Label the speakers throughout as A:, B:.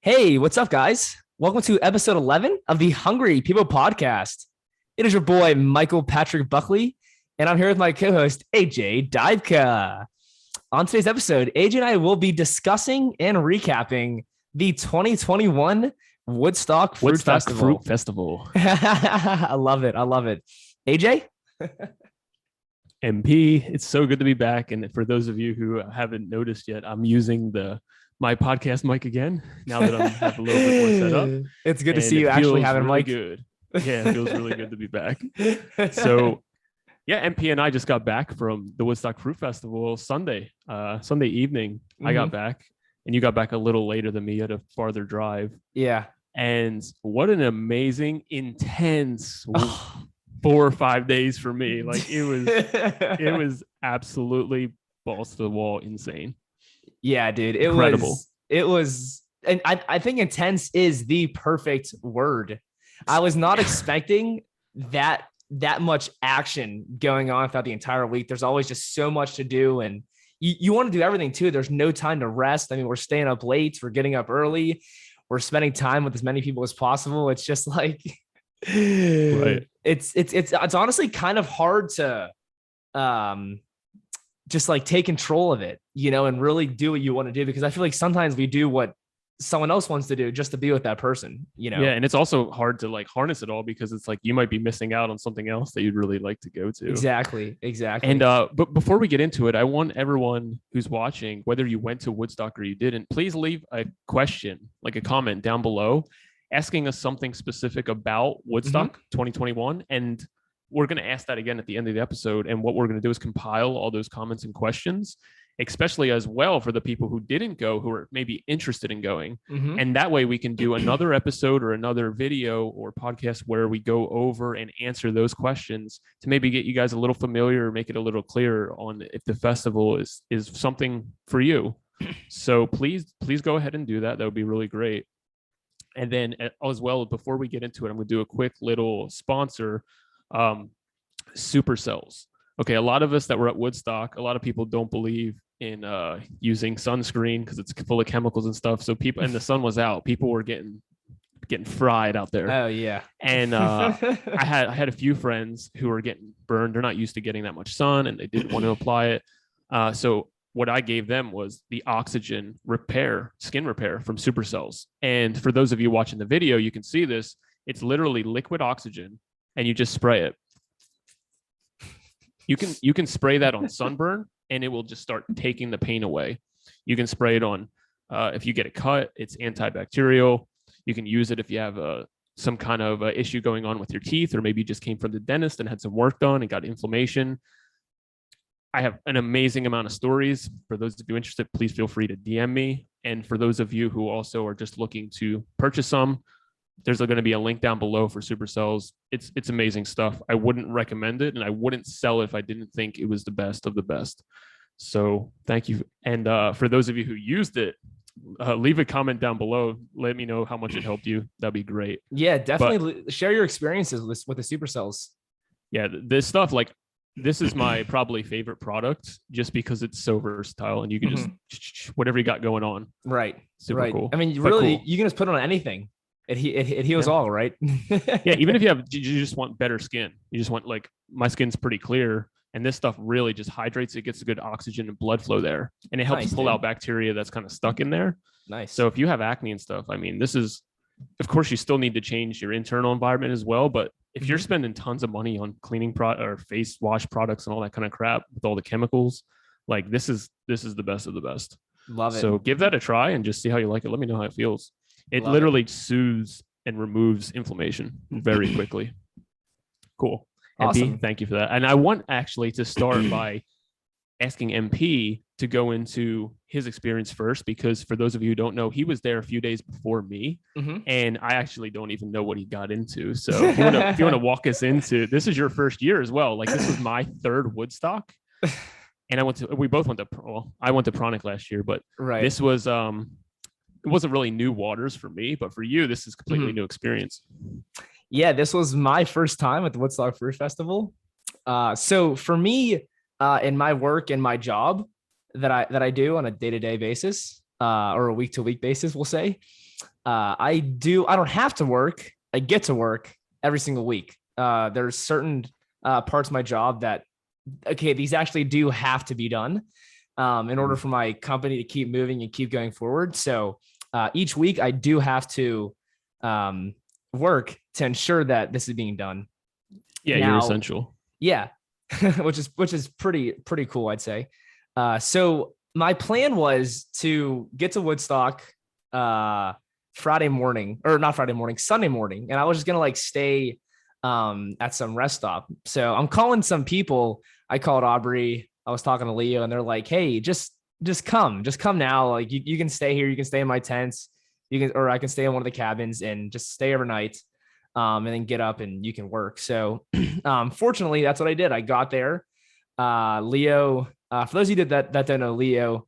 A: Hey, what's up, guys? Welcome to episode 11 of the Hungry People podcast. It is your boy, Michael Patrick Buckley, and I'm here with my co host, AJ Divka. On today's episode, AJ and I will be discussing and recapping the 2021 Woodstock Fruit Festival. I love it. I love it. AJ?
B: MP, it's so good to be back. And for those of you who haven't noticed yet, I'm using my podcast mic again now that I have a little bit more set up.
A: It's good to see you actually having
B: really
A: mic.
B: Good. Yeah, it feels really good to be back. So yeah, MP and I just got back from the Woodstock Fruit Festival Sunday evening. I got back and you got back a little later than me at a farther drive.
A: Yeah.
B: And what an amazing, intense 4 or 5 days for me. Like it was absolutely balls to the wall insane.
A: Yeah, dude.
B: Incredible.
A: It was, and I think intense is the perfect word. I was not expecting that much action going on throughout the entire week. There's always just so much to do, and you want to do everything too. There's no time to rest. I mean, we're staying up late, we're getting up early, we're spending time with as many people as possible. It's just like,
B: right.
A: It's honestly kind of hard to just like take control of it, and really do what you want to do, because I feel like sometimes we do what someone else wants to do just to be with that person.
B: Yeah, and it's also hard to like harness it all, because it's like you might be missing out on something else that you'd really like to go to.
A: Exactly.
B: And but before we get into it, I want everyone who's watching, whether you went to Woodstock or you didn't, please leave a question, like a comment down below, asking us something specific about Woodstock 2021. And we're going to ask that again at the end of the episode. And what we're going to do is compile all those comments and questions, especially as well for the people who didn't go, who are maybe interested in going. And that way we can do another episode or another video or podcast where we go over and answer those questions to maybe get you guys a little familiar or make it a little clearer on if the festival is something for you. So please go ahead and do that. That would be really great. And then as well, before we get into it, I'm going to do a quick little sponsor. Supercells. Okay, a lot of us that were at Woodstock, a lot of people don't believe in using sunscreen because it's full of chemicals and stuff. So people, and the sun was out, people were getting fried out there.
A: Oh yeah.
B: And I had a few friends who were getting burned. They're not used to getting that much sun, and they didn't want to apply it. So what I gave them was the oxygen skin repair from Supercells. And for those of you watching the video, you can see this. It's literally liquid oxygen, and you just spray it. You can spray that on sunburn, and it will just start taking the pain away. You can spray it on if you get a cut, it's antibacterial. You can use it if you have some kind of issue going on with your teeth, or maybe you just came from the dentist and had some work done and got inflammation. I have an amazing amount of stories. For those of you interested, please feel free to DM me. And for those of you who also are just looking to purchase some, there's going to be a link down below for Supercells. It's amazing stuff. I wouldn't recommend it, and I wouldn't sell it if I didn't think it was the best of the best. So thank you. And for those of you who used it, leave a comment down below. Let me know how much it helped you. That'd be great.
A: Yeah, definitely share your experiences with the Supercells.
B: Yeah, this stuff, like, this is my probably favorite product, just because it's so versatile and you can just whatever you got going on.
A: Right.
B: Super cool.
A: I mean, you can just put it on anything. It heals all, right?
B: Yeah, even if you just want better skin. You just want, like, my skin's pretty clear, and this stuff really just hydrates it, gets a good oxygen and blood flow there, and it helps pull out bacteria that's kind of stuck in there.
A: Nice.
B: So if you have acne and stuff, I mean, this is, of course, you still need to change your internal environment as well, but if you're spending tons of money on cleaning or face wash products and all that kind of crap with all the chemicals, like, this is the best of the best.
A: Love it.
B: So give that a try and just see how you like it. Let me know how it feels. It literally soothes and removes inflammation very quickly. Cool.
A: Awesome.
B: MP, thank you for that. And I want actually to start by asking MP to go into his experience first, because for those of you who don't know, he was there a few days before me, and I actually don't even know what he got into. So if you want to walk us into, this is your first year as well. Like, this was my third Woodstock, and I went to Pronic last year, but this was it wasn't really new waters for me, but for you, this is completely new experience.
A: Yeah, this was my first time at the Woodstock Fruit Festival. So for me, in my work and my job that I do on a day-to-day basis, or a week to week basis, we'll say. I don't have to work. I get to work every single week. There's certain parts of my job that, okay, these actually do have to be done in order for my company to keep moving and keep going forward. So each week I do have to work to ensure that this is being done.
B: Yeah, you're essential.
A: Yeah, which is pretty cool, I'd say. So my plan was to get to Woodstock Sunday morning, and I was just gonna like stay at some rest stop. So I'm calling some people. I called Aubrey. I was talking to Leo, and they're like, "Hey, just come now. Like you can stay here. You can stay in my tents. Or I can stay in one of the cabins and just stay overnight, and then get up and you can work." So, fortunately, that's what I did. I got there. Leo, for those of you that don't know Leo,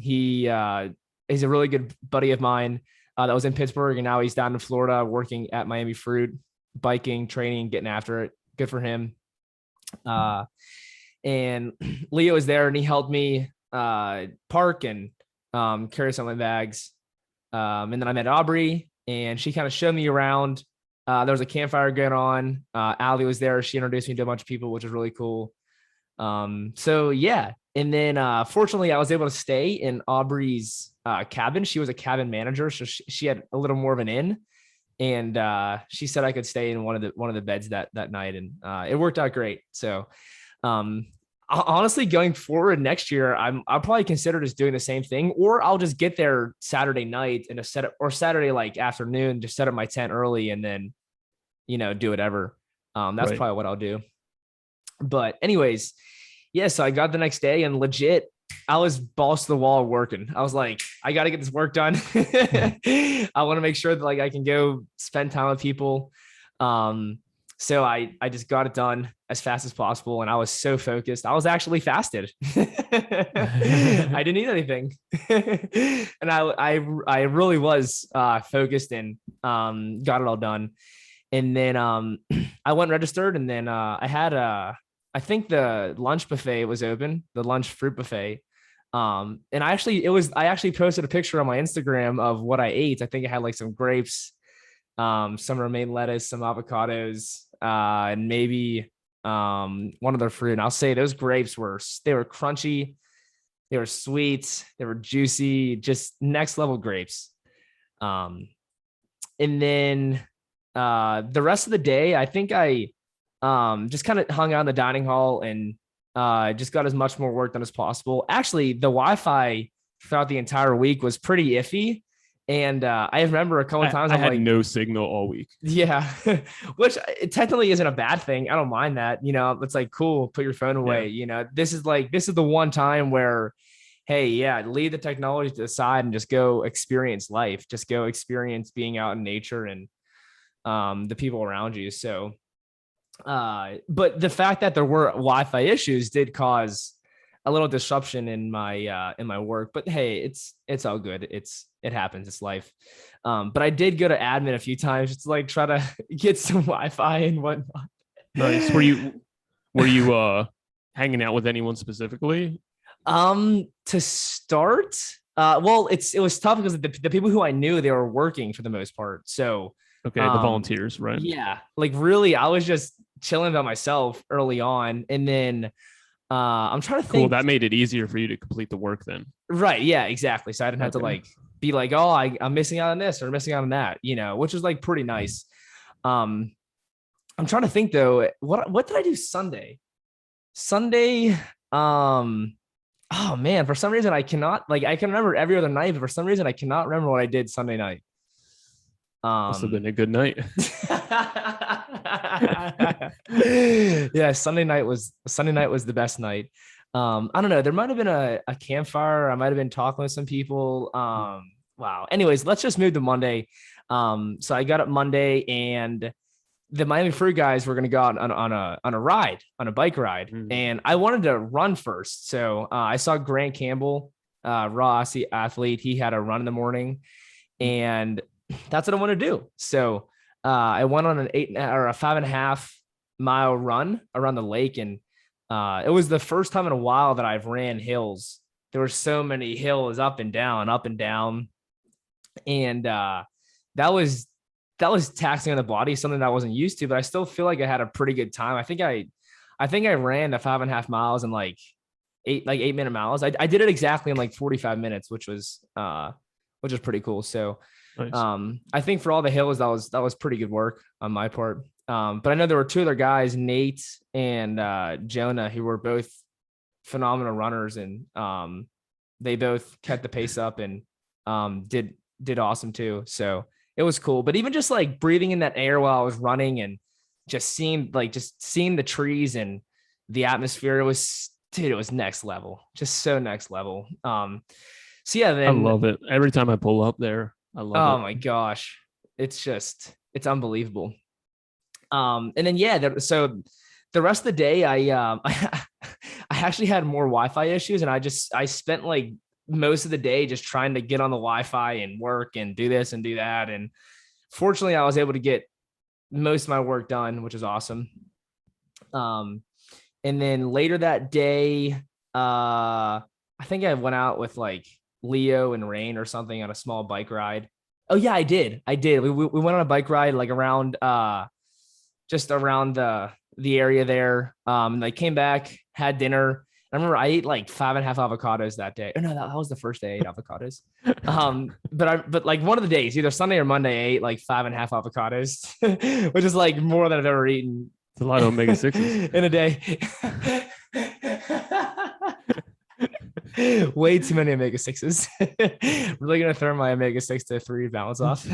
A: he's a really good buddy of mine that was in Pittsburgh, and now he's down in Florida working at Miami Fruit, biking, training, getting after it. Good for him. And Leo was there, and he helped me park and carry some of my bags. And then I met Aubrey, and she kind of showed me around. There was a campfire going on. Allie was there. She introduced me to a bunch of people, which was really cool. So yeah. And then fortunately, I was able to stay in Aubrey's cabin. She was a cabin manager, so she had a little more of an in. And she said I could stay in one of the beds that night, and it worked out great. So honestly, going forward next year, I'll probably consider just doing the same thing, or I'll just get there Saturday night and or Saturday like afternoon, just set up my tent early and then, do whatever. That's
B: Right.
A: probably what I'll do. But anyways, yeah, so I got the next day, and legit, I was balls to the wall working. I was like, I got to get this work done. I want to make sure that like I can go spend time with people. So I just got it done as fast as possible, and I was so focused. I was actually fasted. I didn't eat anything, and I really was focused and got it all done. And then I went registered, and then I had I think the lunch buffet was open, the lunch fruit buffet. And I actually posted a picture on my Instagram of what I ate. I think it had like some grapes, some romaine lettuce, some avocados, and maybe one other fruit. And I'll say those grapes were crunchy, they were sweet, they were juicy, just next level grapes. And then the rest of the day, I think I just kind of hung out in the dining hall and just got as much more work done as possible. Actually, the Wi-Fi throughout the entire week was pretty iffy. And I remember a couple of times
B: I had like, no signal all week.
A: Yeah, which it technically isn't a bad thing. I don't mind that. It's like, cool, put your phone away.
B: Yeah.
A: This is the one time where, hey, yeah, leave the technology to the side and just go experience life. Just go experience being out in nature and the people around you. So but the fact that there were Wi-Fi issues did cause a little disruption in my work, but hey, it's all good. It happens. It's life. But I did go to admin a few times just to like try to get some Wi-Fi and whatnot.
B: Nice. Were you hanging out with anyone specifically?
A: To start, well, it was tough because the people who I knew, they were working for the most part. So
B: okay, the volunteers, right?
A: Yeah, like really, I was just chilling by myself early on, and then I'm trying to think.
B: Cool, that made it easier for you to complete the work then.
A: Right? Yeah, exactly. So I didn't have to like be like, oh, I'm missing out on this or missing out on that, which was like pretty nice. I'm trying to think though. What did I do Sunday? Oh man, for some reason I cannot I can remember every other night, but for some reason I cannot remember what I did Sunday night.
B: Must have been a good night.
A: Yeah, Sunday night was the best night. I don't know. There might have been a campfire. I might have been talking with some people. Wow. Anyways, let's just move to Monday. So I got up Monday, and the Miami Fruit guys were going to go out on a bike ride, and I wanted to run first. So I saw Grant Campbell, raw athlete. He had a run in the morning, and that's what I want to do. So I went on an 5.5 mile run around the lake, and it was the first time in a while that I've ran hills there were so many hills up and down, up and down. And that was taxing on the body, something that I wasn't used to, but I still feel like I had a pretty good time. I think I ran the 5.5 miles in like 8-minute miles. I did it exactly in like 45 minutes, which was pretty cool. So
B: Nice.
A: I think for all the hills, that was pretty good work on my part. But I know there were two other guys, Nate and Jonah, who were both phenomenal runners, and they both kept the pace up and did awesome too. So it was cool. But even just like breathing in that air while I was running and just seeing the trees and the atmosphere, it was next level, just so next level. So yeah, then
B: I love it. Every time I pull up there, I love it.
A: Oh my gosh, it's unbelievable. And then so the rest of the day, I actually had more Wi-Fi issues, and I spent like most of the day just trying to get on the Wi-Fi and work and do this and do that. And fortunately, I was able to get most of my work done, which is awesome. And then later that day, I think I went out with like Leo and Rain or something on a small bike ride. Oh yeah, I did. We went on a bike ride like around just around the area there. And I came back, had dinner. I remember I ate like 5.5 avocados that day. Oh no, that was the first day I ate avocados. But like one of the days, either Sunday or Monday, I ate like 5.5 avocados, which is like more than I've ever eaten.
B: It's a lot of omega-6s
A: in a day. Way too many omega-6s. Really gonna throw my omega-6 to 3 balance off.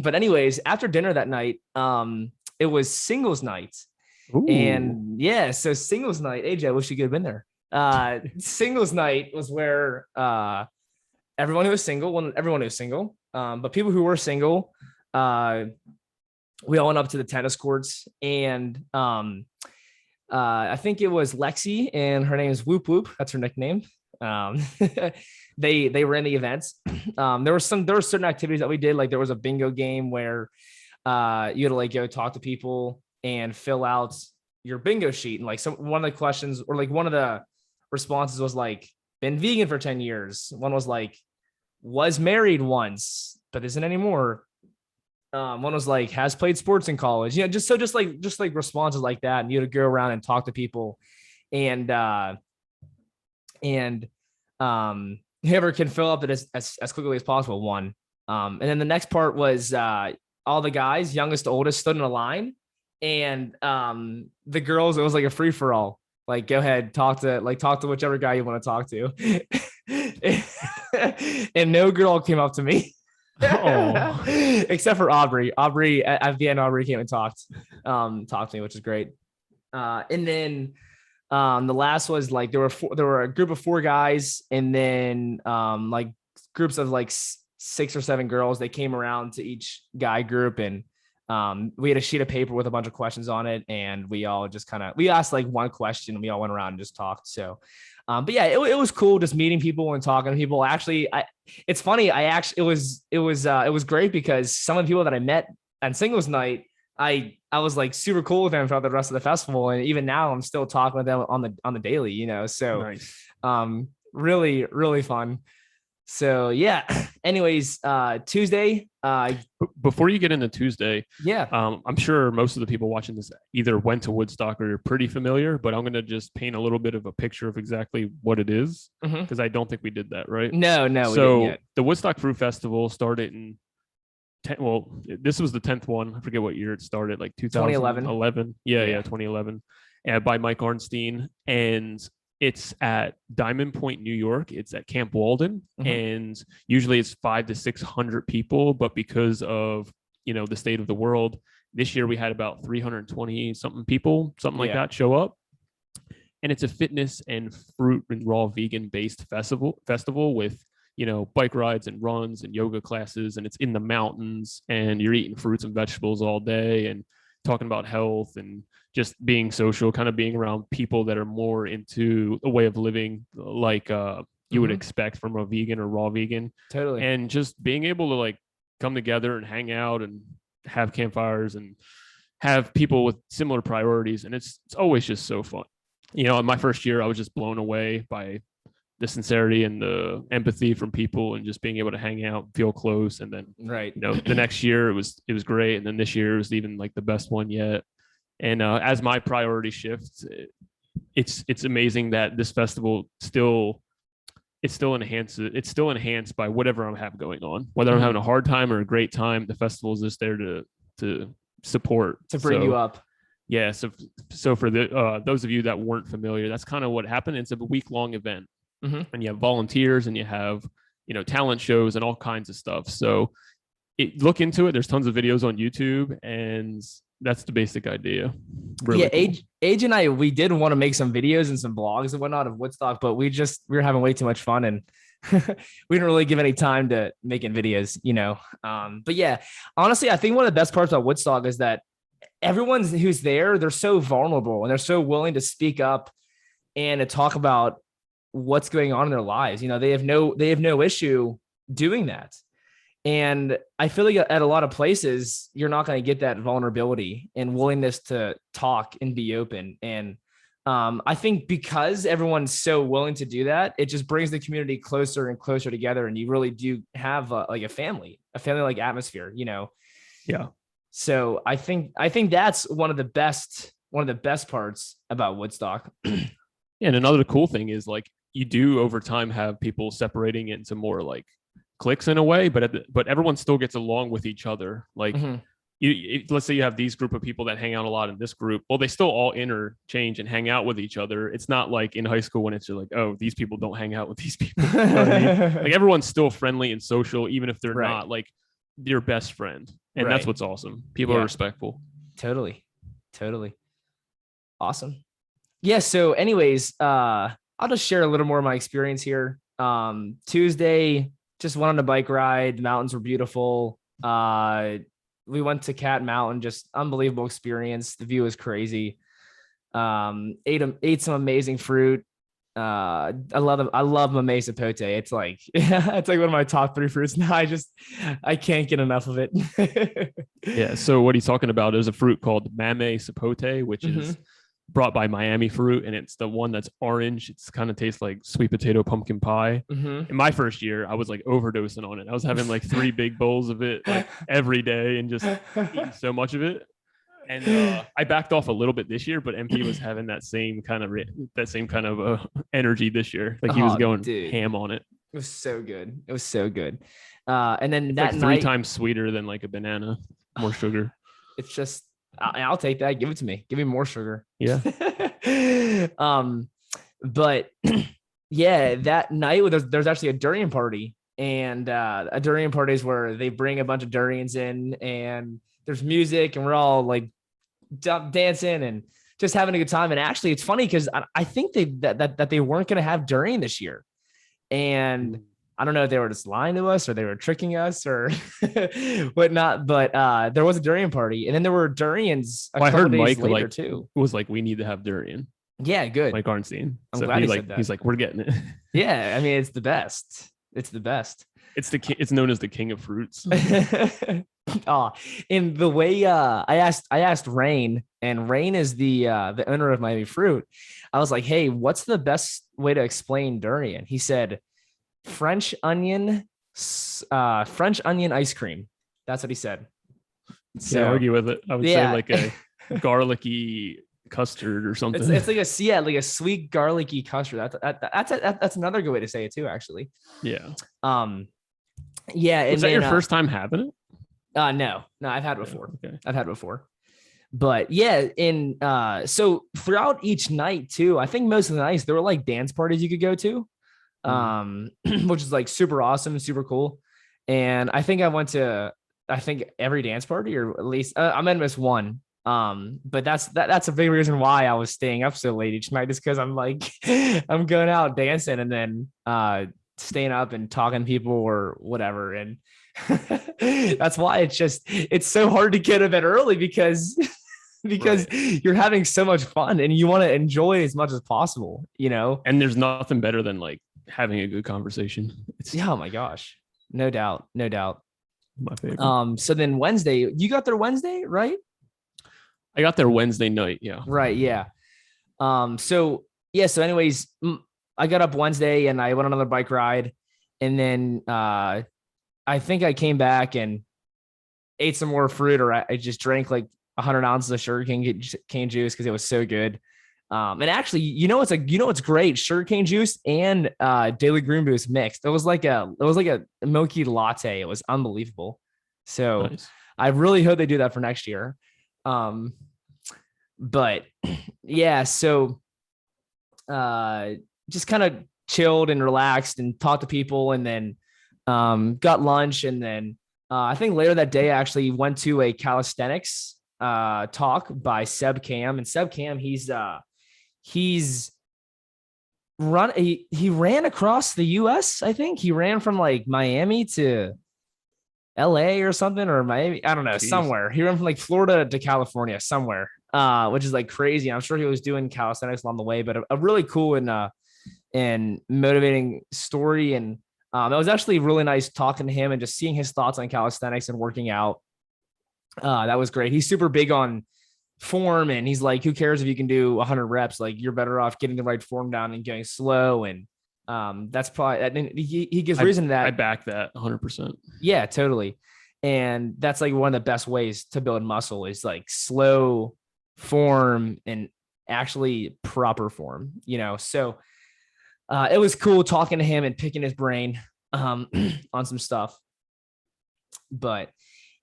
A: But anyways, after dinner that night, it was singles night.
B: Ooh.
A: And yeah, so singles night, AJ, I wish you could have been there. Singles night was where everyone who was single, but people who were single, we all went up to the tennis courts, and I think it was Lexi, and her name is Whoop Whoop. That's her nickname. They ran the events. There were certain activities that we did. Like there was a bingo game where you had to like go talk to people and fill out your bingo sheet. And like one of the questions, or like one of the responses was like, been vegan for 10 years. One was like, was married once, but isn't anymore. One was like, has played sports in college. You know, just like responses like that. And you had to go around and talk to people, and whoever can fill up it as quickly as possible won. And then the next part was all the guys, youngest to oldest, stood in a line, and the girls, it was like a free for all. Like, go ahead, talk to whichever guy you want to talk to. And no girl came up to me. Oh. Except for Aubrey. At the end, Aubrey came and talked to me, which is great. And then the last was like there were a group of 4 guys, and then like groups of like 6 or 7 girls. They came around to each guy group, and we had a sheet of paper with a bunch of questions on it, and we all just we asked like one question, and we all went around and just talked. So but yeah, it was cool just meeting people and talking to people. Actually, it's funny. It was great because some of the people that I met on singles night, I was like super cool with them throughout the rest of the festival. And even now I'm still talking with them on the daily, you know, so nice. Really, really fun. So yeah, anyways, Tuesday,
B: before you get into Tuesday,
A: yeah,
B: I'm sure most of the people watching this either went to Woodstock or you're pretty familiar, but I'm going to just paint a little bit of a picture of exactly what it is, because I don't think we did that, right?
A: No.
B: So
A: we didn't yet.
B: The Woodstock Fruit Festival started in this was the 10th one. I forget what year it started, like 2011. Yeah, 2011, by Mike Arnstein. And it's at Diamond Point, New York. It's at Camp Walden, and usually it's 500 to 600 people. But because of the state of the world, this year we had about 320 something people, something like that, show up. And it's a fitness and fruit and raw vegan based festival with bike rides and runs and yoga classes, and it's in the mountains, and you're eating fruits and vegetables all day and talking about health and just being social, kind of being around people that are more into a way of living like you would expect from a vegan or raw vegan.
A: Totally.
B: And just being able to like come together and hang out and have campfires and have people with similar priorities. And it's always just so fun. You know, in my first year, I was just blown away by the sincerity and the empathy from people and just being able to hang out, feel close. And then,
A: Right.
B: you know, the next year it was great. And then this year was even like the best one yet. And as my priority shifts, it's amazing that this festival it's still enhanced by whatever I have going on, whether I'm having a hard time or a great time. The festival is just there to support,
A: To bring you up.
B: Yeah. So for the those of you that weren't familiar, that's kind of what happened. It's a week-long event, and you have volunteers and you have, you know, talent shows and all kinds of stuff. So look into it. There's tons of videos on YouTube, and that's the basic idea.
A: Really cool. Age and I, we did want to make some videos and some blogs and whatnot of Woodstock, but we were having way too much fun, and we didn't really give any time to making videos, you know. But yeah, honestly, I think one of the best parts about Woodstock is that everyone who's there, they're so vulnerable and they're so willing to speak up and to talk about what's going on in their lives. You know, they have no issue doing that. And I feel like at a lot of places, you're not going to get that vulnerability and willingness to talk and be open. And I think because everyone's so willing to do that, it just brings the community closer and closer together. And you really do have like a family like atmosphere, you know?
B: Yeah.
A: So I think that's one of the best parts about Woodstock.
B: Yeah, and another cool thing is like you do over time have people separating into more like cliques in a way, but everyone still gets along with each other. Like let's say you have these group of people that hang out a lot in this group. Well, they still all interchange and hang out with each other. It's not like in high school when it's just like, oh, these people don't hang out with these people. You know what I mean? Like everyone's still friendly and social, even if they're not like your best friend. And that's what's awesome. People are respectful.
A: Totally. Awesome. Yeah. So anyways, I'll just share a little more of my experience here. Tuesday, just went on a bike ride. The mountains were beautiful. We went to Cat Mountain, just unbelievable experience. The view was crazy. Ate some amazing fruit. I love them. I love mamey sapote. It's like one of my top 3 fruits now. I can't get enough of it.
B: Yeah. So what he's talking about is a fruit called mamey sapote, which is brought by Miami Fruit, and it's the one that's orange. It's kind of tastes like sweet potato pumpkin pie. In my first year, I was like overdosing on it. I was having like 3 big bowls of it like every day and just eating so much of it. And I backed off a little bit this year, but MP was having that same kind of energy this year. Like he was going ham on it.
A: It was so good. And then that
B: like 3 times sweeter than like a banana, more sugar.
A: It's just, I'll take that. Give it to me. Give me more sugar.
B: Yeah.
A: But yeah, that night there's actually a durian party, and a durian party is where they bring a bunch of durians in, and there's music, and we're all like dancing and just having a good time. And actually, it's funny because I think that they weren't going to have durian this year, and I don't know if they were just lying to us or they were tricking us or whatnot. But there was a durian party, and then there were durians.
B: I heard Mike
A: later too
B: was like, "We need to have durian."
A: Yeah, good.
B: Mike Arnstein.
A: I'm glad he said that.
B: He's like, "We're getting it."
A: Yeah, I mean, it's the best. It's the best.
B: It's known as the king of fruits.
A: In the way I asked Rain, and Rain is the owner of Miami Fruit. I was like, hey, what's the best way to explain durian? He said French onion ice cream. That's what he said.
B: So can't argue with it. I would say like a garlicky custard or something.
A: It's like a sweet garlicky custard. That's another good way to say it too, actually.
B: Yeah.
A: Yeah.
B: Was that your first time having it?
A: No, I've had it before.
B: Okay.
A: I've had it before. But yeah, so throughout each night too, I think most of the nights there were like dance parties you could go to, which is like super awesome, super cool. And I think I went to every dance party, or at least I might have missed one. But that's a big reason why I was staying up so late each night, is because I'm like I'm going out dancing and then staying up and talking to people or whatever. And that's why it's so hard to get to bed early because you're having so much fun and you want to enjoy as much as possible, you know?
B: And there's nothing better than like having a good conversation.
A: Oh my gosh. No doubt.
B: My favorite.
A: So then Wednesday, you got there Wednesday, right?
B: I got there Wednesday night. Yeah.
A: Right. Yeah. So yeah. So anyways, I got up Wednesday and I went on another bike ride. And then I think I came back and ate some more fruit, or I just drank like 100 ounces of sugarcane juice because it was so good. And actually, what's great? Sugarcane juice and Daily Green Boost mixed. It was like a milky latte. It was unbelievable. So
B: Nice.
A: I really hope they do that for next year. Um, but yeah, so just kind of chilled and relaxed and talked to people, and then got lunch, and then I think later that day I actually went to a calisthenics talk by Seb Cam. And Seb Cam, he's he ran across the US. I think he ran from like Miami to LA or something, or Miami, I don't know,
B: Jeez.
A: somewhere. He ran from like Florida to California somewhere, which is like crazy. I'm sure he was doing calisthenics along the way, but a really cool and motivating story. And it was actually really nice talking to him and just seeing his thoughts on calisthenics and working out. That was great. He's super big on form, and he's like, who cares if you can do 100 reps? Like, you're better off getting the right form down and going slow. And that's probably, he gives reason to that.
B: I back that 100%.
A: Yeah, totally. And that's like one of the best ways to build muscle is like slow form and actually proper form, So it was cool talking to him and picking his brain on some stuff. But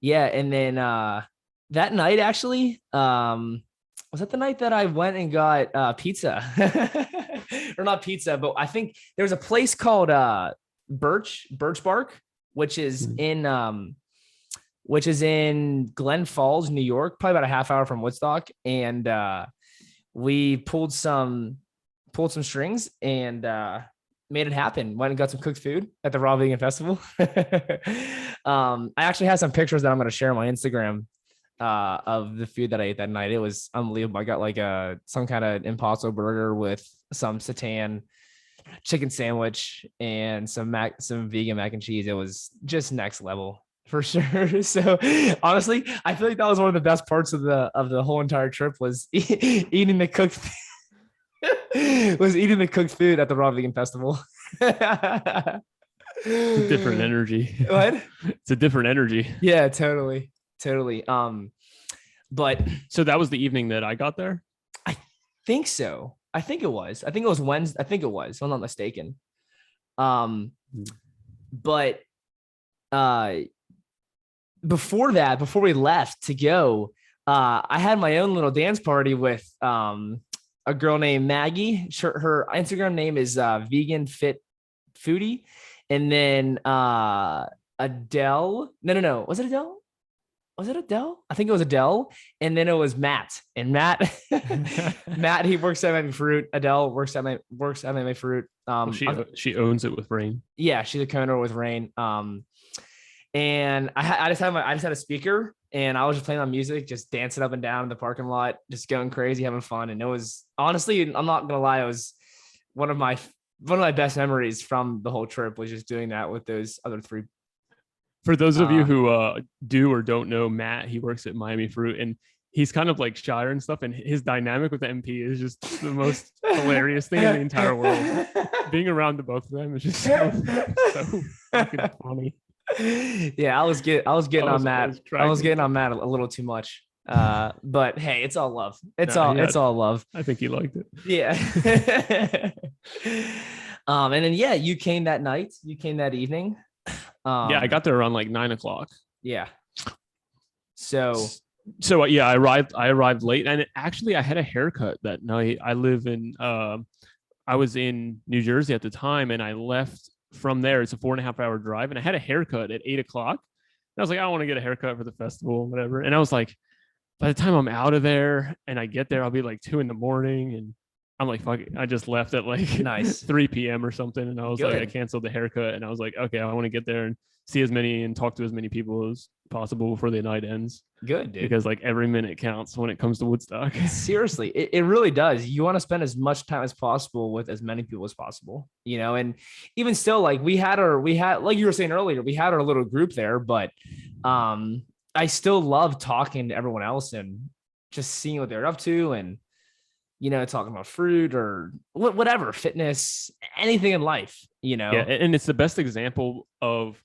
A: yeah, and then that night actually, was that the night that I went and got pizza? Or not pizza, but I think there was a place called Birch Bark, which is in Glen Falls, New York, probably about a half hour from Woodstock. And we pulled some strings and made it happen. Went and got some cooked food at the Raw Vegan Festival. I actually have some pictures that I'm going to share on my Instagram of the food that I ate that night. It was unbelievable. I got like some kind of Impossible burger with some seitan chicken sandwich and some vegan mac and cheese. It was just next level for sure. So honestly, I feel like that was one of the best parts of the whole entire trip was eating the cooked food at the Raw Vegan Festival.
B: It's a different energy.
A: What?
B: It's a different energy.
A: Yeah, totally. But
B: so that was the evening that I got there.
A: I think so. I think it was Wednesday. I think it was, if I'm not mistaken. But before we left to go, I had my own little dance party with a girl named Maggie. Her Instagram name is Vegan Fit Foodie. And then Adele. No. Was it Adele? I think it was Adele. And then it was Matt. And Matt, he works at Miami Fruit. Adele works at Miami Fruit.
B: She owns it with Rain.
A: Yeah, she's a co-owner with Rain. And I just had a speaker, and I was just playing on music, just dancing up and down in the parking lot, just going crazy, having fun. And it was, honestly, I'm not gonna lie, it was one of my best memories from the whole trip was just doing that with those other three.
B: For those of you who do or don't know Matt, he works at Miami Fruit, and he's kind of like shyer and stuff. And his dynamic with the MP is just the most hilarious thing in the entire world. Being around the both of them is just so fucking funny.
A: Yeah, I was getting on Matt. I was getting on Matt a little too much. But hey, it's all love. It's all love.
B: I think he liked it.
A: Yeah. And then you came that night. You came that evening.
B: I got there around like 9:00.
A: Yeah. So
B: yeah, I arrived late, and actually I had a haircut that night. I was in New Jersey at the time, and I left from there. It's a 4.5 hour drive, and I had a haircut at 8:00. And I was like, I want to get a haircut for the festival, whatever. And I was like, by the time I'm out of there and I get there, I'll be like 2 a.m. And I'm like, fuck it. I just left at like
A: nice
B: 3 p.m. or something. And I was
A: Good.
B: like, I canceled the haircut, and I was like, okay, I want to get there and see as many and talk to as many people as possible before the night ends.
A: Good, dude.
B: Because like every minute counts when it comes to Woodstock.
A: Seriously, it really does. You want to spend as much time as possible with as many people as possible, and even still, like we had like you were saying earlier, we had our little group there, but I still love talking to everyone else and just seeing what they're up to. And talking about fruit or whatever, fitness, anything in life,
B: Yeah, and it's the best example of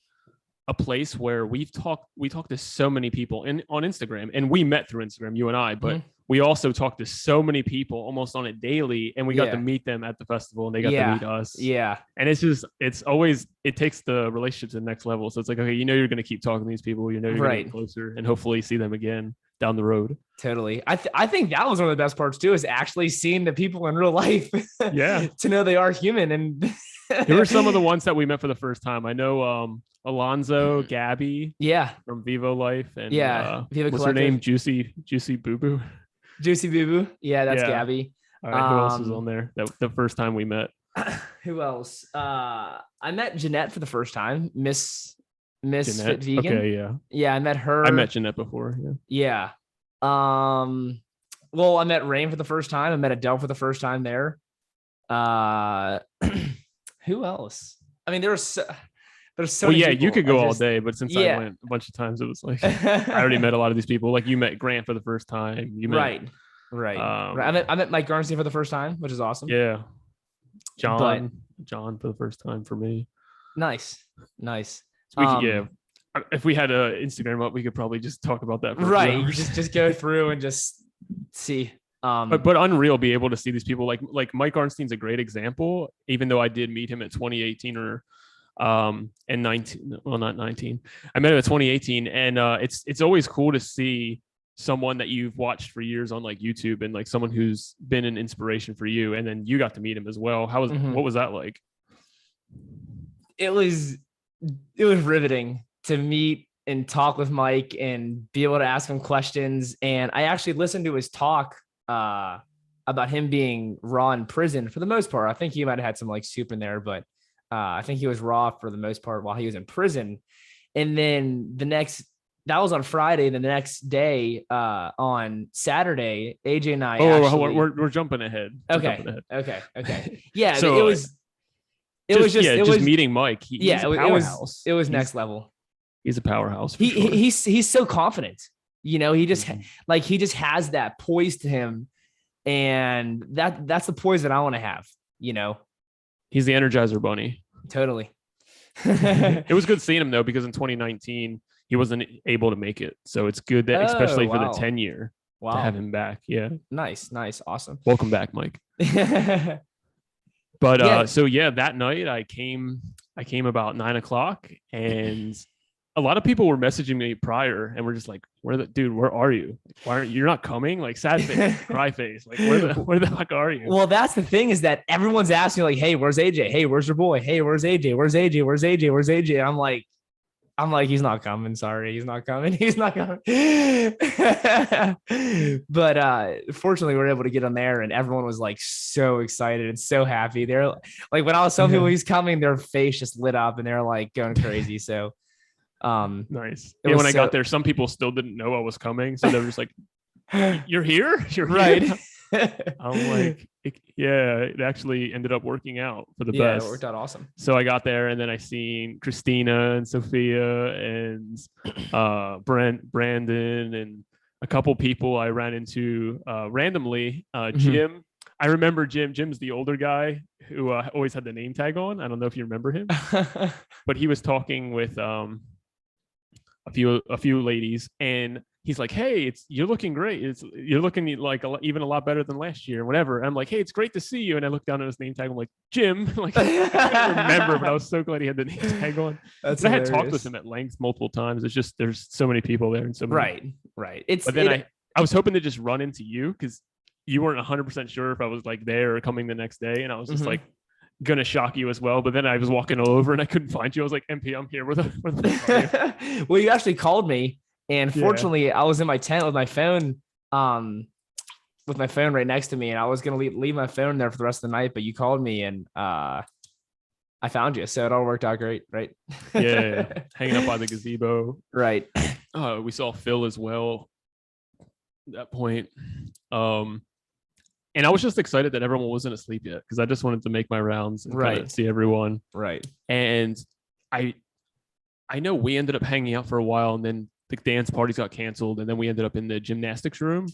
B: a place where we talk to so many people on Instagram, and we met through Instagram, you and I, but we also talk to so many people almost on it daily, and we got to meet them at the festival, and they got to meet us.
A: Yeah.
B: And it takes the relationship to the next level. So it's like, okay, you're going to keep talking to these people, you're going to get closer and hopefully see them again down the road.
A: Totally. I think that was one of the best parts too, is actually seeing the people in real life.
B: Yeah.
A: To know they are human. And
B: there were some of the ones that we met for the first time. I know Alonzo, Gabby, from Vivo Life, and what's her name? Juicy Boo Boo.
A: Juicy Boo Boo. Yeah, that's Gabby.
B: All right, who else was on there? The first time we met.
A: Who else? I met Jeanette for the first time. Miss
B: Jeanette?
A: Fit Vegan.
B: Okay, yeah.
A: Yeah, I met her.
B: I met Jeanette before.
A: Yeah. Well, I met Rain for the first time. I met Adele for the first time there. Who else? I mean, there's so many people.
B: You could go all day, but since I went a bunch of times, it was like I already met a lot of these people. Like you met Grant for the first time. You met
A: right. I met Mike Arnstein for the first time, which is awesome.
B: Yeah. John for the first time for me.
A: Nice.
B: If we had an Instagram up, we could probably just talk about that.
A: Right. Just go through and just see.
B: But unreal, be able to see these people like Mike Arnstein's a great example, even though I did meet him at 2018 and 19. Well, not 19. I met him at 2018, and it's always cool to see someone that you've watched for years on like YouTube, and like someone who's been an inspiration for you, and then you got to meet him as well. What was that like?
A: It was riveting to meet and talk with Mike and be able to ask him questions. And I actually listened to his talk about him being raw in prison for the most part. I think he might have had some like soup in there, but I think he was raw for the most part while he was in prison. And then that was on Friday. Then the next day, on Saturday, AJ and I.
B: We're jumping ahead.
A: Okay. Yeah.
B: So
A: it was just
B: meeting Mike. He's a powerhouse.
A: It was next level.
B: He's a powerhouse.
A: He's so confident. He just he just has that poise to him, and that's the poise that I want to have.
B: He's the Energizer Bunny.
A: Totally.
B: It was good seeing him though, because in 2019 he wasn't able to make it, so it's good that especially for the 10-year to have him back. Yeah. Nice,
A: awesome.
B: Welcome back, Mike. But that night I came about 9:00, and a lot of people were messaging me prior, and we're just like, where are you? Why aren't you're not coming? Like sad face, cry face. Like where the fuck are you?
A: Well, that's the thing, is that everyone's asking like, hey, where's AJ? Hey, where's your boy? Hey, where's AJ? Where's AJ? Where's AJ? Where's AJ? I'm like, he's not coming. Sorry, he's not coming. He's not coming. But fortunately, we were able to get on there, and everyone was like so excited and so happy. They're like, when I was telling people he's coming, their face just lit up, and they're like going crazy. So
B: nice. Yeah, when I got there, some people still didn't know I was coming, so they were just like, "You're here? You're
A: right."
B: Here? I'm like, it actually ended up working out for the best.
A: Yeah, it worked out awesome.
B: So I got there, and then I seen Christina and Sophia and Brandon and a couple people I ran into randomly. Jim. I remember Jim. Jim's the older guy who always had the name tag on. I don't know if you remember him, but he was talking with a few ladies, and he's like, "Hey, you're looking great. You're looking like even a lot better than last year, whatever." I'm like, "Hey, it's great to see you." And I looked down at his name tag. I'm like, "Jim." Like, I couldn't remember, but I was so glad he had the name tag on. I had talked with him at length multiple times. It's just there's so many people there, and so many.
A: Right.
B: But then I was hoping to just run into you, because you weren't 100% sure if I was like there or coming the next day, and I was just like gonna shock you as well. But then I was walking all over and I couldn't find you. I was like, "MP, I'm here." Where the fuck are you?
A: Well, you actually called me, and fortunately I was in my tent with my phone right next to me, and I was gonna leave my phone there for the rest of the night, but you called me, and I found you, so it all worked out great, right?
B: Yeah. Hanging up by the gazebo,
A: right?
B: We saw Phil as well at that point. And I was just excited that everyone wasn't asleep yet, because I just wanted to make my rounds and kind of see everyone.
A: Right.
B: And I know we ended up hanging out for a while, and then the dance parties got canceled, and then we ended up in the gymnastics room.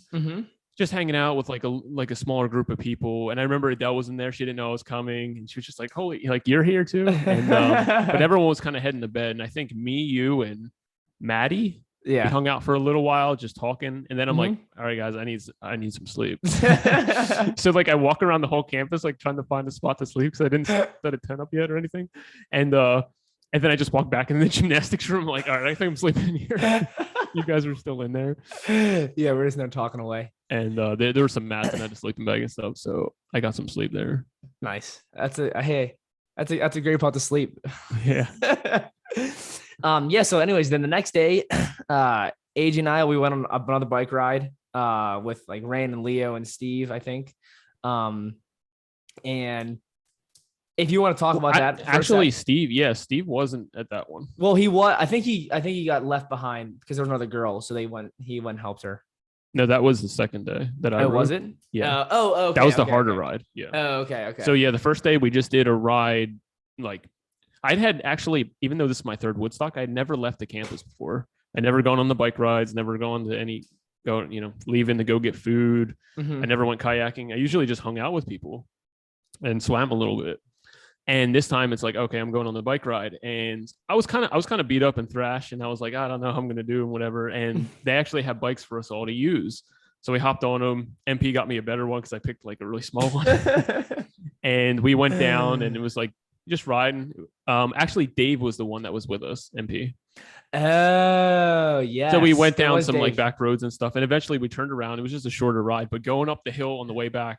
B: just hanging out with like a smaller group of people. And I remember Adele was in there. She didn't know I was coming, and she was just like, "Holy, like you're here too." And but everyone was kind of heading to bed. And I think me, you, and Maddie, we hung out for a little while, just talking. And then I'm like, "All right, guys, I need some sleep." So like I walk around the whole campus, like trying to find a spot to sleep because I didn't set a tent up yet or anything. And then I just walk back into the gymnastics room, like, all right, I think I'm sleeping in here. You guys were still in there.
A: Yeah, we're just now talking away.
B: And there were some mats and I had a sleeping bag and stuff, so I got some sleep there.
A: Nice. That's a great part to sleep.
B: Yeah.
A: Yeah. So, anyways, then the next day, AJ and I, we went on another bike ride with like Rain and Leo and Steve, I think. And if you want to talk about that,
B: actually, Steve wasn't at that one.
A: Well, he was. I think he got left behind because there was another girl, so he went and helped her.
B: No, that was the second day that I rode.
A: Was it?
B: Yeah.
A: Okay.
B: That was the harder ride. Yeah.
A: Oh, okay.
B: So yeah, the first day we just did a ride. Like I'd had actually, even though this is my third Woodstock, I'd never left the campus before. I'd never gone on the bike rides, never gone to leaving to go get food. I never went kayaking. I usually just hung out with people and swam a little bit. And this time it's like, okay, I'm going on the bike ride. And I was kind of beat up and thrashed. And I was like, I don't know how I'm going to do and whatever. And they actually have bikes for us all to use. So we hopped on them. MP got me a better one because I picked like a really small one. And we went down and it was like just riding. Actually, Dave was the one that was with us, MP.
A: Oh, yeah.
B: So we went down some like back roads and stuff. And eventually we turned around. It was just a shorter ride. But going up the hill on the way back,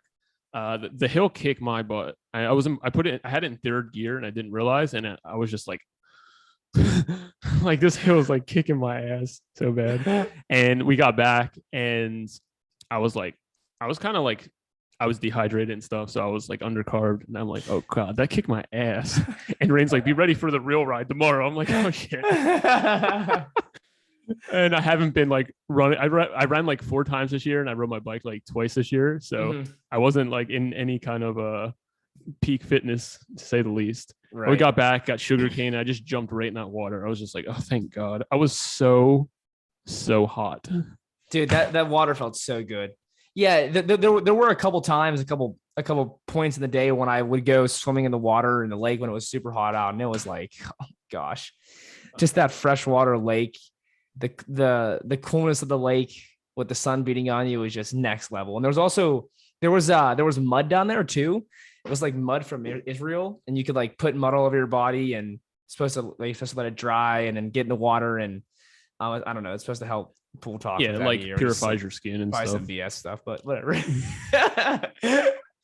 B: the hill kicked my butt. I had it in third gear and I didn't realize, and I was just like like this hill was like kicking my ass so bad. And we got back and I was dehydrated and stuff, so I was like undercarved, and I'm like, oh god, that kicked my ass. And Rain's like, be ready for the real ride tomorrow. I'm like, oh shit. And I haven't been like running. I ran like 4 times this year, and I rode my bike like twice this year. So I wasn't like in any kind of peak fitness, to say the least. Right. We got back, got sugarcane. I just jumped right in that water. I was just like, oh, thank God. I was so hot.
A: Dude, that water felt so good. Yeah, there were a couple times, a couple points in the day when I would go swimming in the water in the lake when it was super hot out, and it was like, oh gosh, just that freshwater lake. The coolness of the lake with the sun beating on you was just next level. And there was mud down there too. It was like mud from Israel, and you could like put mud all over your body, and supposed to let it dry and then get in the water. And I don't know, it's supposed to help pool talk.
B: Yeah, like purifies your skin and stuff.
A: Some BS stuff, but whatever.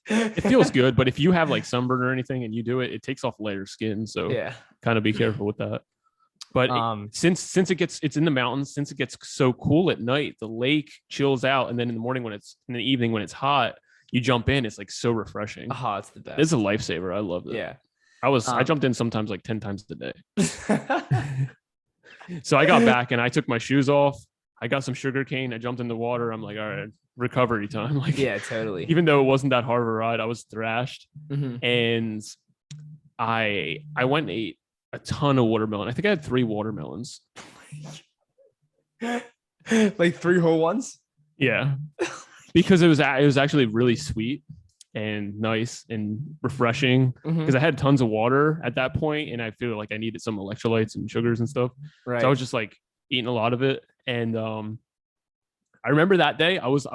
B: It feels good, but if you have like sunburn or anything and you do it, it takes off layer skin. So yeah, kind of be careful with that. But since it's in the mountains, since it gets so cool at night, the lake chills out, and then in the evening when it's hot, you jump in. It's like so refreshing.
A: It's the best.
B: It's a lifesaver. I love it.
A: Yeah,
B: I jumped in sometimes like 10 times a day. So I got back and I took my shoes off. I got some sugar cane. I jumped in the water. I'm like, all right, recovery time. Like,
A: yeah, totally.
B: Even though it wasn't that hard of a ride, I was thrashed, and I went and ate a ton of watermelon. I think I had 3 watermelons.
A: Like 3 whole ones?
B: Yeah. Because it was actually really sweet and nice and refreshing, because I had tons of water at that point, and I feel like I needed some electrolytes and sugars and stuff. Right. So I was just like eating a lot of it. And I remember that day I was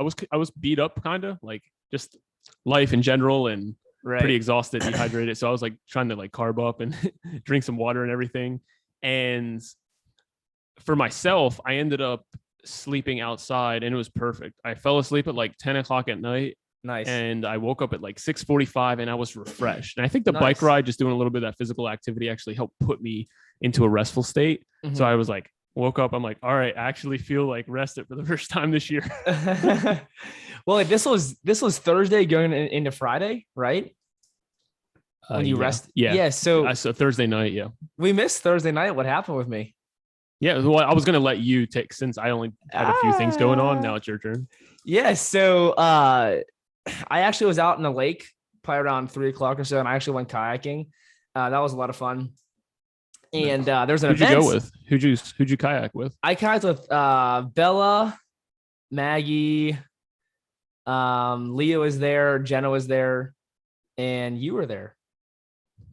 B: beat up, kind of like just life in general, and pretty exhausted, dehydrated. So I was like trying to like carb up and drink some water and everything. And for myself, I ended up sleeping outside, and it was perfect. I fell asleep at like 10 o'clock at night.
A: Nice.
B: And I woke up at like 6:45 and I was refreshed. And I think the bike ride, just doing a little bit of that physical activity, actually helped put me into a restful state. So I was like, woke up, I'm like, all right, I actually feel like rested for the first time this year.
A: Well, like this was Thursday going into Friday, right? When you rest.
B: Yeah.
A: So
B: Thursday night. Yeah.
A: We missed Thursday night. What happened with me?
B: Yeah. Well, I was going to let you take, since I only had a few things going on. Now it's your turn.
A: Yeah. So I actually was out in the lake probably around 3 o'clock or so, and I actually went kayaking. That was a lot of fun. And there's an event.
B: Who'd you go with? Who'd you kayak with?
A: I kayaked with Bella, Maggie, Leah was there, Jenna was there, and you were there.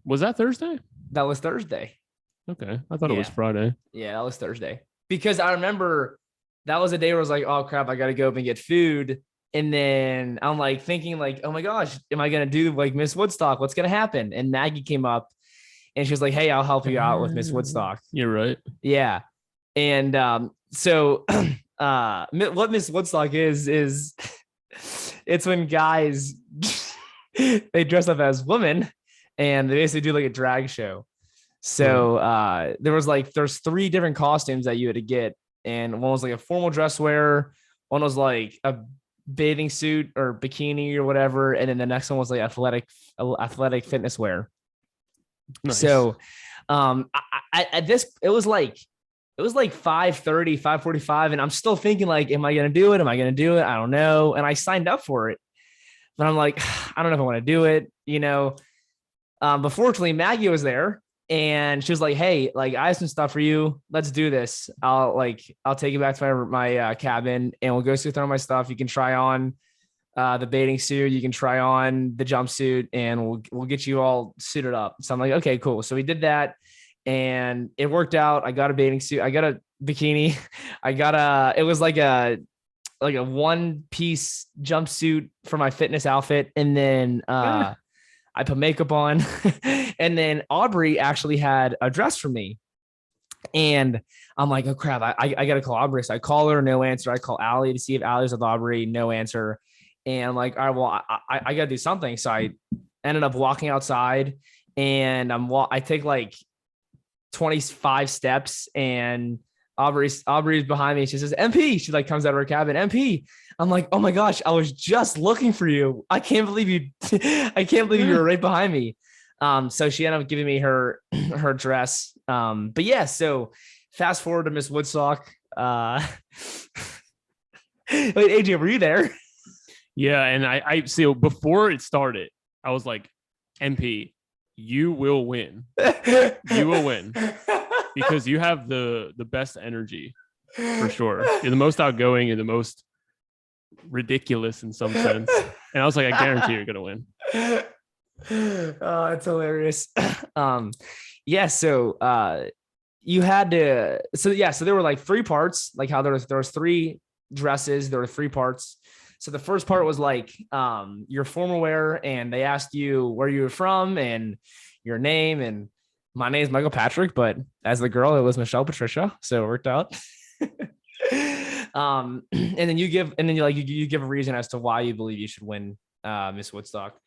B: Was that Thursday?
A: That was Thursday.
B: Okay. I thought it was
A: Yeah.
B: Friday.
A: Yeah, that was Thursday. Because I remember that was a day where I was like, oh crap, I gotta go up and get food. And then I'm like thinking, like, oh my gosh, am I gonna do like Miss Woodstock? What's gonna happen? And Maggie came up and she was like, hey, I'll help you out with Miss Woodstock.
B: You're right.
A: Yeah. And so what Miss Woodstock is it's when guys they dress up as women and they basically do like a drag show. So there's 3 different costumes that you had to get, and one was like a formal dress wear, one was like a bathing suit or bikini or whatever, and then the next one was like athletic fitness wear.
B: Nice.
A: So at this it was like 5:30, 5:45, and I'm still thinking like, am I gonna do it? I don't know. And I signed up for it, but I'm like, I don't know if I want to do it, but fortunately Maggie was there. And she was like, hey, like I have some stuff for you. Let's do this. I'll take you back to my cabin and we'll go through my stuff. You can try on the bathing suit. You can try on the jumpsuit and we'll get you all suited up. So I'm like, okay, cool. So we did that and it worked out. I got a bathing suit. I got a bikini. It was like a 1-piece jumpsuit for my fitness outfit. And then, I put makeup on and then Aubrey actually had a dress for me. And I'm like, oh crap, I got to call Aubrey. So I call her, no answer. I call Allie to see if Allie's with Aubrey, no answer. And I'm like, all right, well, I got to do something. So I ended up walking outside and I take like 25 steps and Aubrey's behind me. She says, MP. She like comes out of her cabin, MP. I'm like, oh my gosh, I was just looking for you. I can't believe you. I can't believe you were right behind me. So she ended up giving me her dress. But yeah, so fast forward to Miss Woodstock. Wait, AJ, were you there?
B: Yeah, and I see before it started, I was like, MP, you will win. You will win. Because you have the best energy for sure. You're the most outgoing. You're the most ridiculous in some sense. And I was like, I guarantee you're gonna win.
A: Oh, it's hilarious. Yeah. So you had to. So yeah. So there were like 3 parts. Like how there was 3 dresses. There were 3 parts. So the first part was like your formal wear, and they asked you where you were from and your name and. My name is Michael Patrick, but as the girl, it was Michelle Patricia, so it worked out. And then you give a reason as to why you believe you should win Miss Woodstock,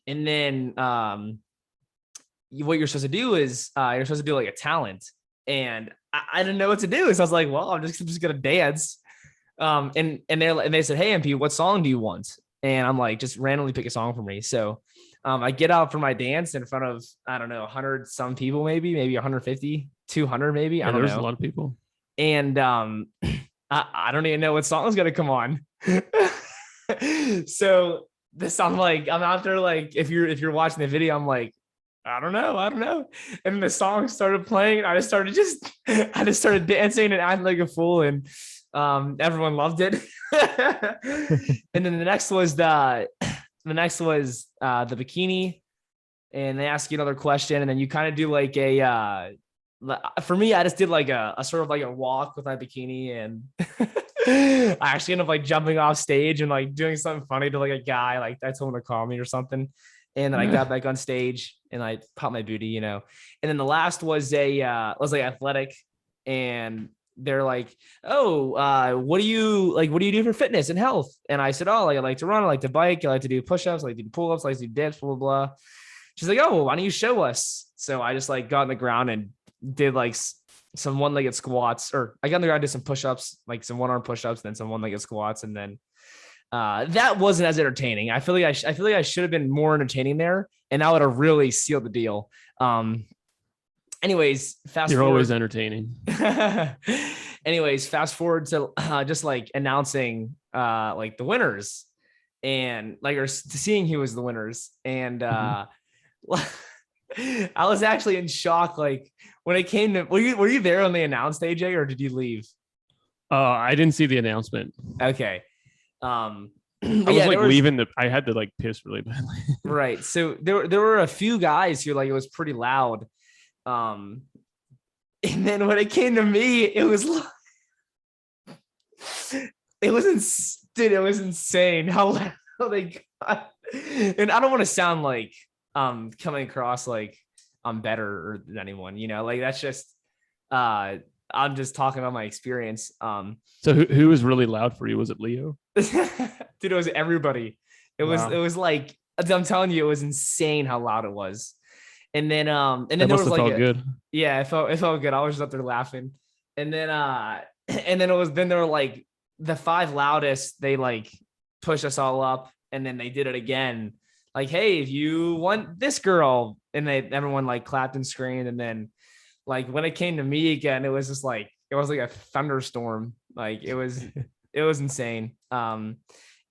A: and then what you're supposed to do is you're supposed to do like a talent, and I didn't know what to do, so I was like, well, I'm just gonna dance, and they said, hey MP, what song do you want? And I'm like, just randomly pick a song for me. So I get out for my dance in front of, I don't know, 100 some people, maybe 150, 200, maybe. I don't know.
B: There's a lot of people.
A: And I don't even know what song is going to come on. So this, I'm out there, like, if you're watching the video, I'm like, I don't know. And the song started playing. And I just started dancing and acting like a fool. And everyone loved it. And then the next was the bikini, and they ask you another question, and then you kind of do like for me, I just did like a sort of like a walk with my bikini, and I actually ended up like jumping off stage and like doing something funny to like a guy, like I told him to call me or something. And then I got back on stage and I popped my booty, And then the last was like athletic, and they're like, oh, what do you do for fitness and health? And I said, oh, like I like to run, I like to bike, I like to do push-ups, I like to do pull-ups, I like to do dips, blah, blah, blah. She's like, oh, well, why don't you show us? So I just like got on the ground and did like some one-legged squats, or I got on the ground, did some push-ups, like some one-arm push-ups, then some one-legged squats. And then that wasn't as entertaining. I feel like I should have been more entertaining there, and that would have really sealed the deal. Anyways,
B: You're always entertaining.
A: Anyways, fast forward to just like announcing like the winners, and like or seeing who was the winners. And I was actually in shock. Like when it came to, were you there when they announced AJ, or did you leave?
B: I didn't see the announcement.
A: Okay.
B: I was like leaving I had to like piss really badly.
A: Right. So there were a few guys who like it was pretty loud. And then when it came to me, it was dude, it was insane how loud they got. And I don't want to sound like coming across like I'm better than anyone, you know, like that's just I'm just talking about my experience.
B: So who was really loud for you? Was it Leo?
A: Dude, it was everybody. It was like, I'm telling you, it was insane how loud it was. And then there was like
B: felt good.
A: Yeah, it felt good. I was just up there laughing. And then there were like the 5 loudest, they like pushed us all up, and then they did it again. Like, hey, if you want this girl, and everyone like clapped and screamed. And then like when it came to me again, it was just like it was like a thunderstorm. Like it was insane. And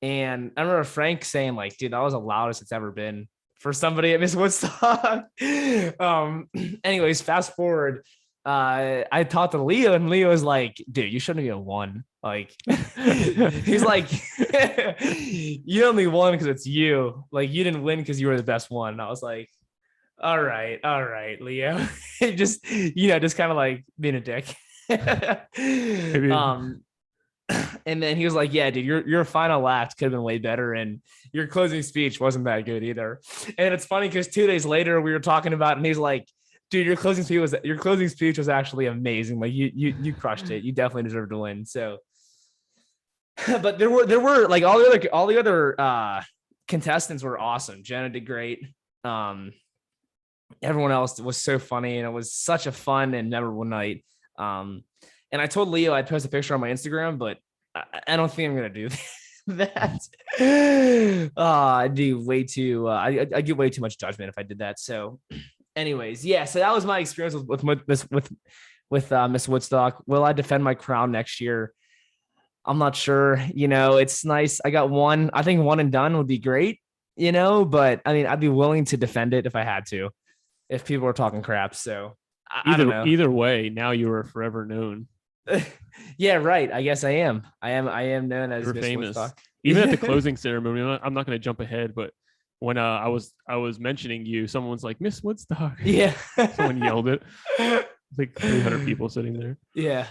A: I remember Frank saying like, dude, that was the loudest it's ever been for somebody at Miss Woodstock. Anyways, fast forward. I talked to Leo, and Leo was like, dude, you shouldn't have won. Like, he's like, you only won because it's you. Like, you didn't win because you were the best one. And I was like, all right, Leo. just kind of like being a dick. And then he was like, yeah, dude, your final act could have been way better, and your closing speech wasn't that good either. And it's funny because 2 days later we were talking about it, and he's like, dude, your closing speech was actually amazing. Like you crushed it. You definitely deserved to win. So, but there were like all the other contestants were awesome. Jenna did great. Everyone else was so funny, and it was such a fun and memorable night. And I told Leo I'd post a picture on my Instagram, but I don't think I'm gonna do that. I do way too. I get way too much judgment if I did that. So, anyways, yeah. So that was my experience with Miss Woodstock. Will I defend my crown next year? I'm not sure. You know, it's nice. I got one. I think one and done would be great. You know, but I mean, I'd be willing to defend it if I had to, if people were talking crap. So I don't know.
B: Either way, now you are forever known.
A: Yeah, right. I guess I am. I am known as Miss
B: famous.
A: Woodstock.
B: Even at the closing ceremony, I'm not going to jump ahead, but when I was mentioning you, someone was like, Miss Woodstock.
A: Yeah.
B: Someone yelled it. Like 300 people sitting there.
A: Yeah.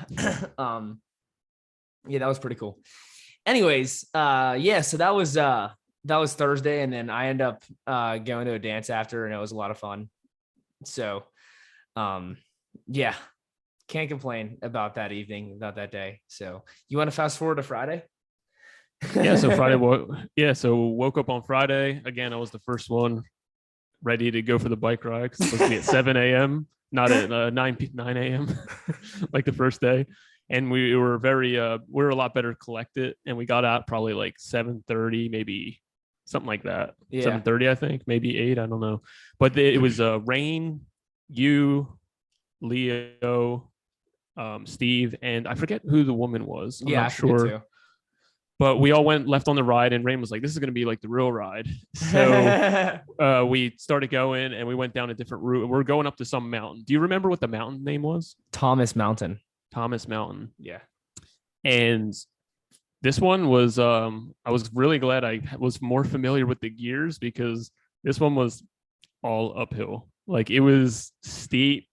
A: Yeah, that was pretty cool. Anyways, yeah, so that was Thursday, and then I ended up going to a dance after, and it was a lot of fun. So yeah, can't complain about that evening, about that day. So you want to fast forward to Friday?
B: Yeah, so Friday, so woke up on Friday. Again, I was the first one ready to go for the bike ride. It's supposed to be at 7 a.m., not at 9 a.m. like the first day. And we were a lot better collected, and we got out probably like 7:30, maybe something like that. Yeah. 7:30, I think, maybe 8, I don't know. But it was Rain, you, Leo, Steve, and I forget who the woman was. I'm not sure. But we all left on the ride, and Rain was like, this is going to be like the real ride. So we started going, and we went down a different route. We're going up to some mountain. Do you remember what the mountain name was?
A: Thomas Mountain.
B: Yeah. And this one was, I was really glad I was more familiar with the gears, because this one was all uphill. Like, it was steep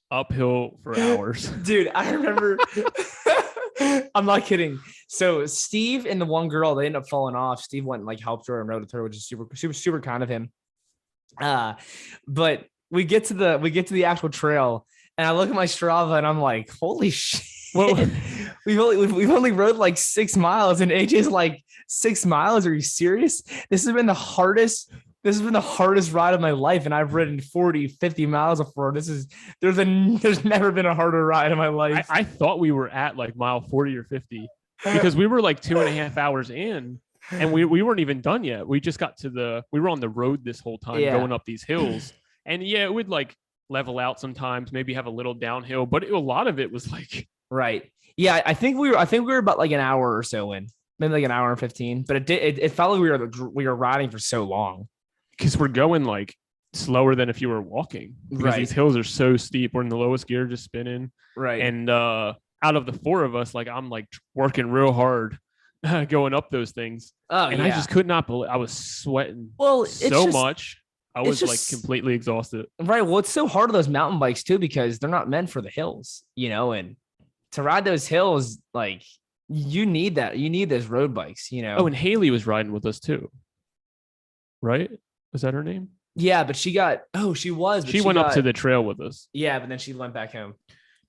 B: uphill for hours.
A: Dude, I remember. I'm not kidding. So Steve and the one girl, they ended up falling off. Steve went and like helped her and rode with her, which is super kind of him. But we get to the actual trail, and I look at my Strava, and I'm like, holy shit. Well, we've only rode like 6 miles, and AJ's like, 6 miles? Are you serious? This has been the hardest ride of my life, and I've ridden 40, 50 miles before. There's never been a harder ride in my life.
B: I thought we were at like mile 40 or 50, because we were like 2.5 hours in, and we weren't even done yet. We just got we were on the road this whole time, going up these hills, and yeah, it would like level out sometimes, maybe have a little downhill, but a lot of it was like,
A: right. Yeah, I think we were about like an hour or so in, maybe like an hour and 15, but it felt like we were riding for so long,
B: because we're going like slower than if you were walking, because these hills are so steep. We're in the lowest gear, just spinning.
A: Right.
B: And out of the 4 of us, like, I'm like working real hard going up those things.
A: Oh,
B: and
A: yeah.
B: I just could not believe, I was sweating
A: so
B: much. I was like completely exhausted.
A: Right. Well, it's so hard on those mountain bikes too, because they're not meant for the hills, and to ride those hills, like you need that. You need those road bikes,
B: Oh, and Haley was riding with us too. Right? Was that her name?
A: Yeah, but she went up
B: to the trail with us.
A: Yeah, but then she went back home.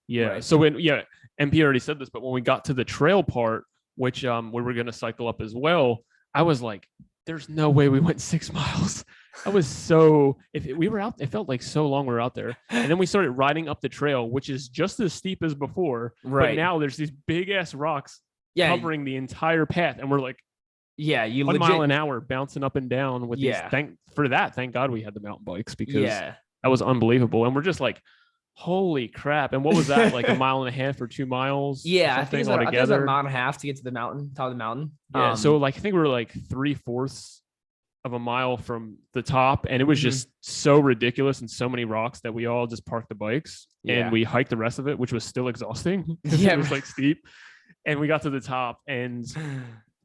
B: Yeah. Right. So MP already said this, but when we got to the trail part, which we were going to cycle up as well, I was like, there's no way we went 6 miles. I was we were out, it felt like so long we were out there. And then we started riding up the trail, which is just as steep as before. Right. But now there's these big ass rocks covering the entire path. And we're like, you 1 mile an hour bouncing up and down with these. Thank God we had the mountain bikes, because that was unbelievable. And we're just like, holy crap. And what was that? Like 1.5 miles or 2 miles?
A: Yeah, I think it was about 1.5 miles to get to the mountain, top of the mountain.
B: Yeah. So I think we were like 3/4 of a mile from the top, and it was just so ridiculous and so many rocks that we all just parked the bikes and we hiked the rest of it, which was still exhausting. It was like steep. And we got to the top and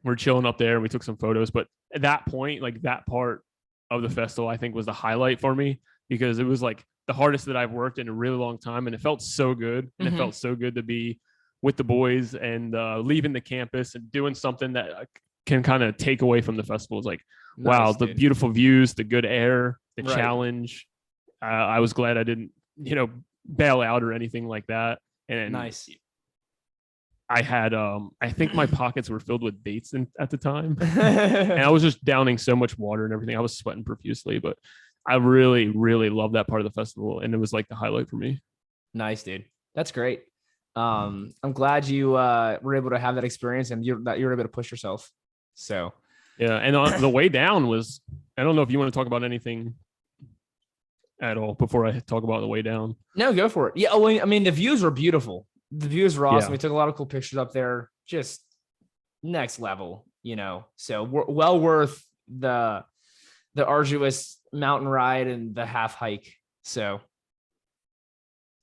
B: we're chilling up there and we took some photos. But at that point, like that part of the festival, I think was the highlight for me, because it was like the hardest that I've worked in a really long time. And it felt so good. And it felt so good to be with the boys and leaving the campus and doing something that can kind of take away from the festival. It's like, wow, the beautiful views, the good air, the challenge. I was glad I didn't, bail out or anything like that. And I had, I think my pockets were filled with dates at the time. And I was just downing so much water and everything. I was sweating profusely, but I really, really love that part of the festival. And it was like the highlight for me.
A: Nice, dude. That's great. I'm glad you were able to have that experience and you were able to push yourself. So,
B: yeah. And on the way down was, I don't know if you want to talk about anything at all before I talk about the way down.
A: No, go for it. Yeah. I mean, the views were beautiful. The views were awesome. We took a lot of cool pictures up there, just next level, so well worth the arduous mountain ride and the half hike. So,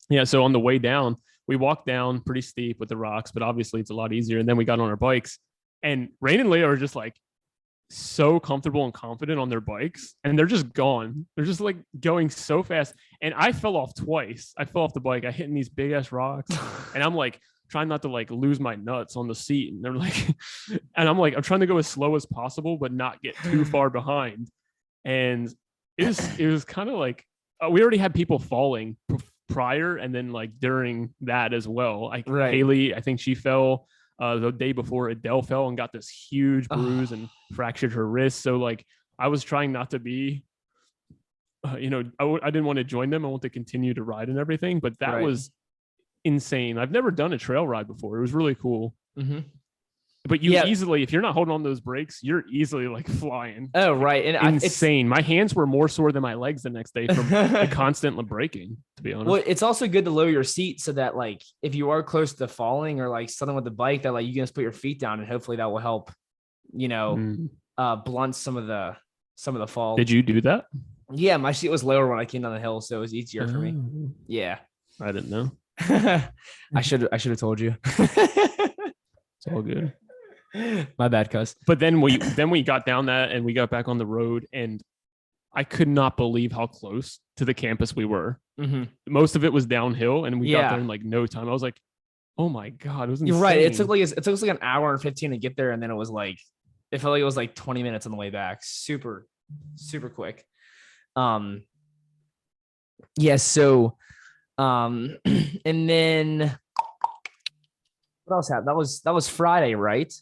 B: yeah. So on the way down, we walked down pretty steep with the rocks, but obviously it's a lot easier. And then we got on our bikes, and Rain and Leah are just like so comfortable and confident on their bikes, and they're just gone. They're just like going so fast. And I fell off twice. I fell off the bike. I hit in these big ass rocks, and I'm like trying not to like lose my nuts on the seat. And they're like, and I'm like, I'm trying to go as slow as possible, but not get too far behind. And it was kind of like we already had people falling prior, and then like during that as well. Like Haley, I think she fell the day before. Adele fell and got this huge bruise and fractured her wrist. So like I was trying not to be, I didn't want to join them. I want to continue to ride and everything, but that was insane. I've never done a trail ride before. It was really cool. But you easily, if you're not holding on those brakes, you're easily like flying.
A: Oh, right. And
B: insane. My hands were more sore than my legs the next day from the constant braking, to be honest.
A: Well, it's also good to lower your seat so that like if you are close to falling or like something with the bike, that like you can just put your feet down and hopefully that will help, blunt some of the fall.
B: Did you do that?
A: Yeah, my seat was lower when I came down the hill, so it was easier for me. Yeah.
B: I didn't know.
A: I should have told you.
B: It's all good.
A: My bad, cuz.
B: But then we got down that and we got back on the road, and I could not believe how close to the campus we were. Most of it was downhill, and we got there in like no time. I was like, oh my God, it was insane.
A: You're right. It took us like an hour and 15 to get there, and then it felt like it was like 20 minutes on the way back. Super, super quick. So and then what else happened? That was Friday, right?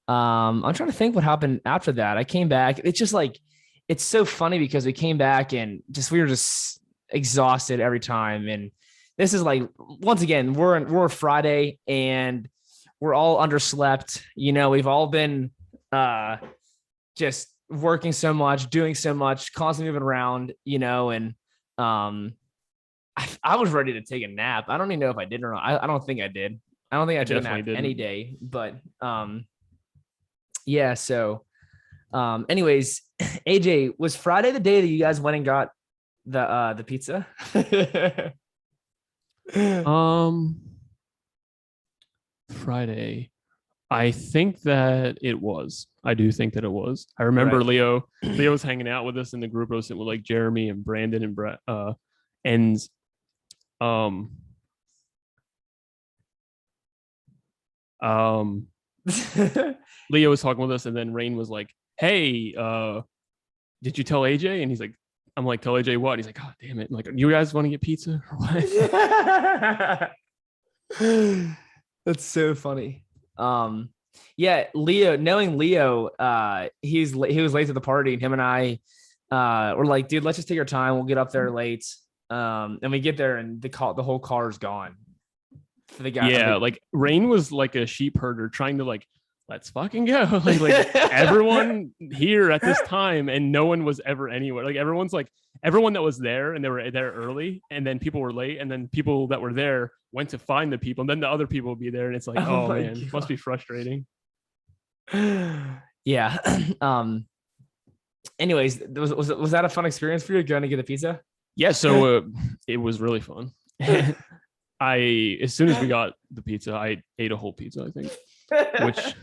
A: I'm trying to think what happened after that. I came back. It's just like, it's so funny because we came back and we were just exhausted every time. And this is like, once again, we're Friday and we're all underslept. We've all been just working so much, doing so much, constantly moving around, and I was ready to take a nap. I don't even know if I did or not. I don't think I did. I don't think I took a nap any day, but yeah. So anyways, AJ, was Friday the day that you guys went and got the pizza?
B: Friday. I think that it was. I do think that it was. I remember
A: Right.
B: Leo. Leo was hanging out with us in the group. I was sitting with like Jeremy and Brandon and Brett. And um um Leo was talking with us, and then Rain was like, "Hey, did you tell AJ?" And he's like, "I'm like, tell AJ what?" He's like, "Oh, damn it! I'm like, you guys want to get pizza or what?"
A: That's so funny. Yeah, Leo, knowing Leo, he was late to the party, and him and I were like, dude, let's just take our time. We'll get up there late. And we get there, and the whole car is gone. For the guy,
B: Yeah, like Rain was like a sheep herder trying to like, let's fucking go. like everyone here at this time, and no one was ever anywhere. Like everyone that was there, and they were there early, and then people were late, and then people that were there went to find the people, and then the other people would be there, and it's like, oh man,
A: God.
B: must be frustrating.
A: Yeah. Anyways, was that a fun experience for you going to get a pizza?
B: Yeah, so it was really fun. As soon as we got the pizza, I ate a whole pizza, I think, which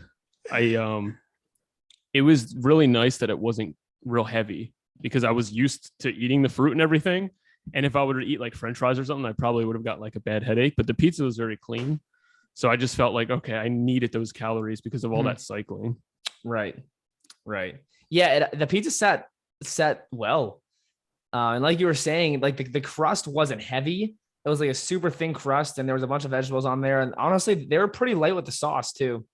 B: it was really nice that it wasn't real heavy, because I was used to eating the fruit and everything. And if I were to eat like French fries or something, I probably would have got like a bad headache, but the pizza was very clean. So I just felt like, okay, I needed those calories because of all that cycling.
A: Right. Yeah. The pizza set well. And like you were saying, like the crust wasn't heavy. It was like a super thin crust, and there was a bunch of vegetables on there. And honestly, they were pretty light with the sauce too.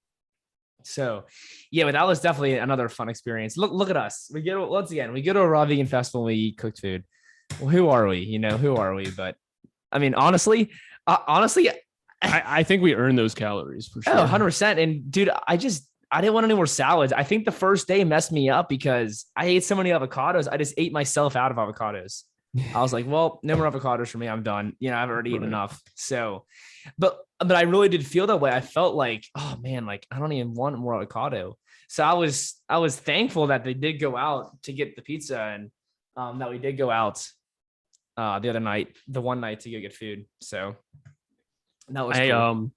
A: So yeah, but that was definitely another fun experience. Look at us. We go to a raw vegan festival and we eat cooked food. Well, who are we? Who are we? But I mean, honestly,
B: I think we earned those calories for sure.
A: 100%. And dude, I didn't want any more salads. I think the first day messed me up because I ate so many avocados. I just ate myself out of avocados. I was like, well, no more avocados for me. I'm done. I've already eaten enough. So, but I really did feel that way. I felt like, oh man, like I don't even want more avocado. So I was thankful that they did go out to get the pizza, and that we did go out the one night to go get food. So that was cool.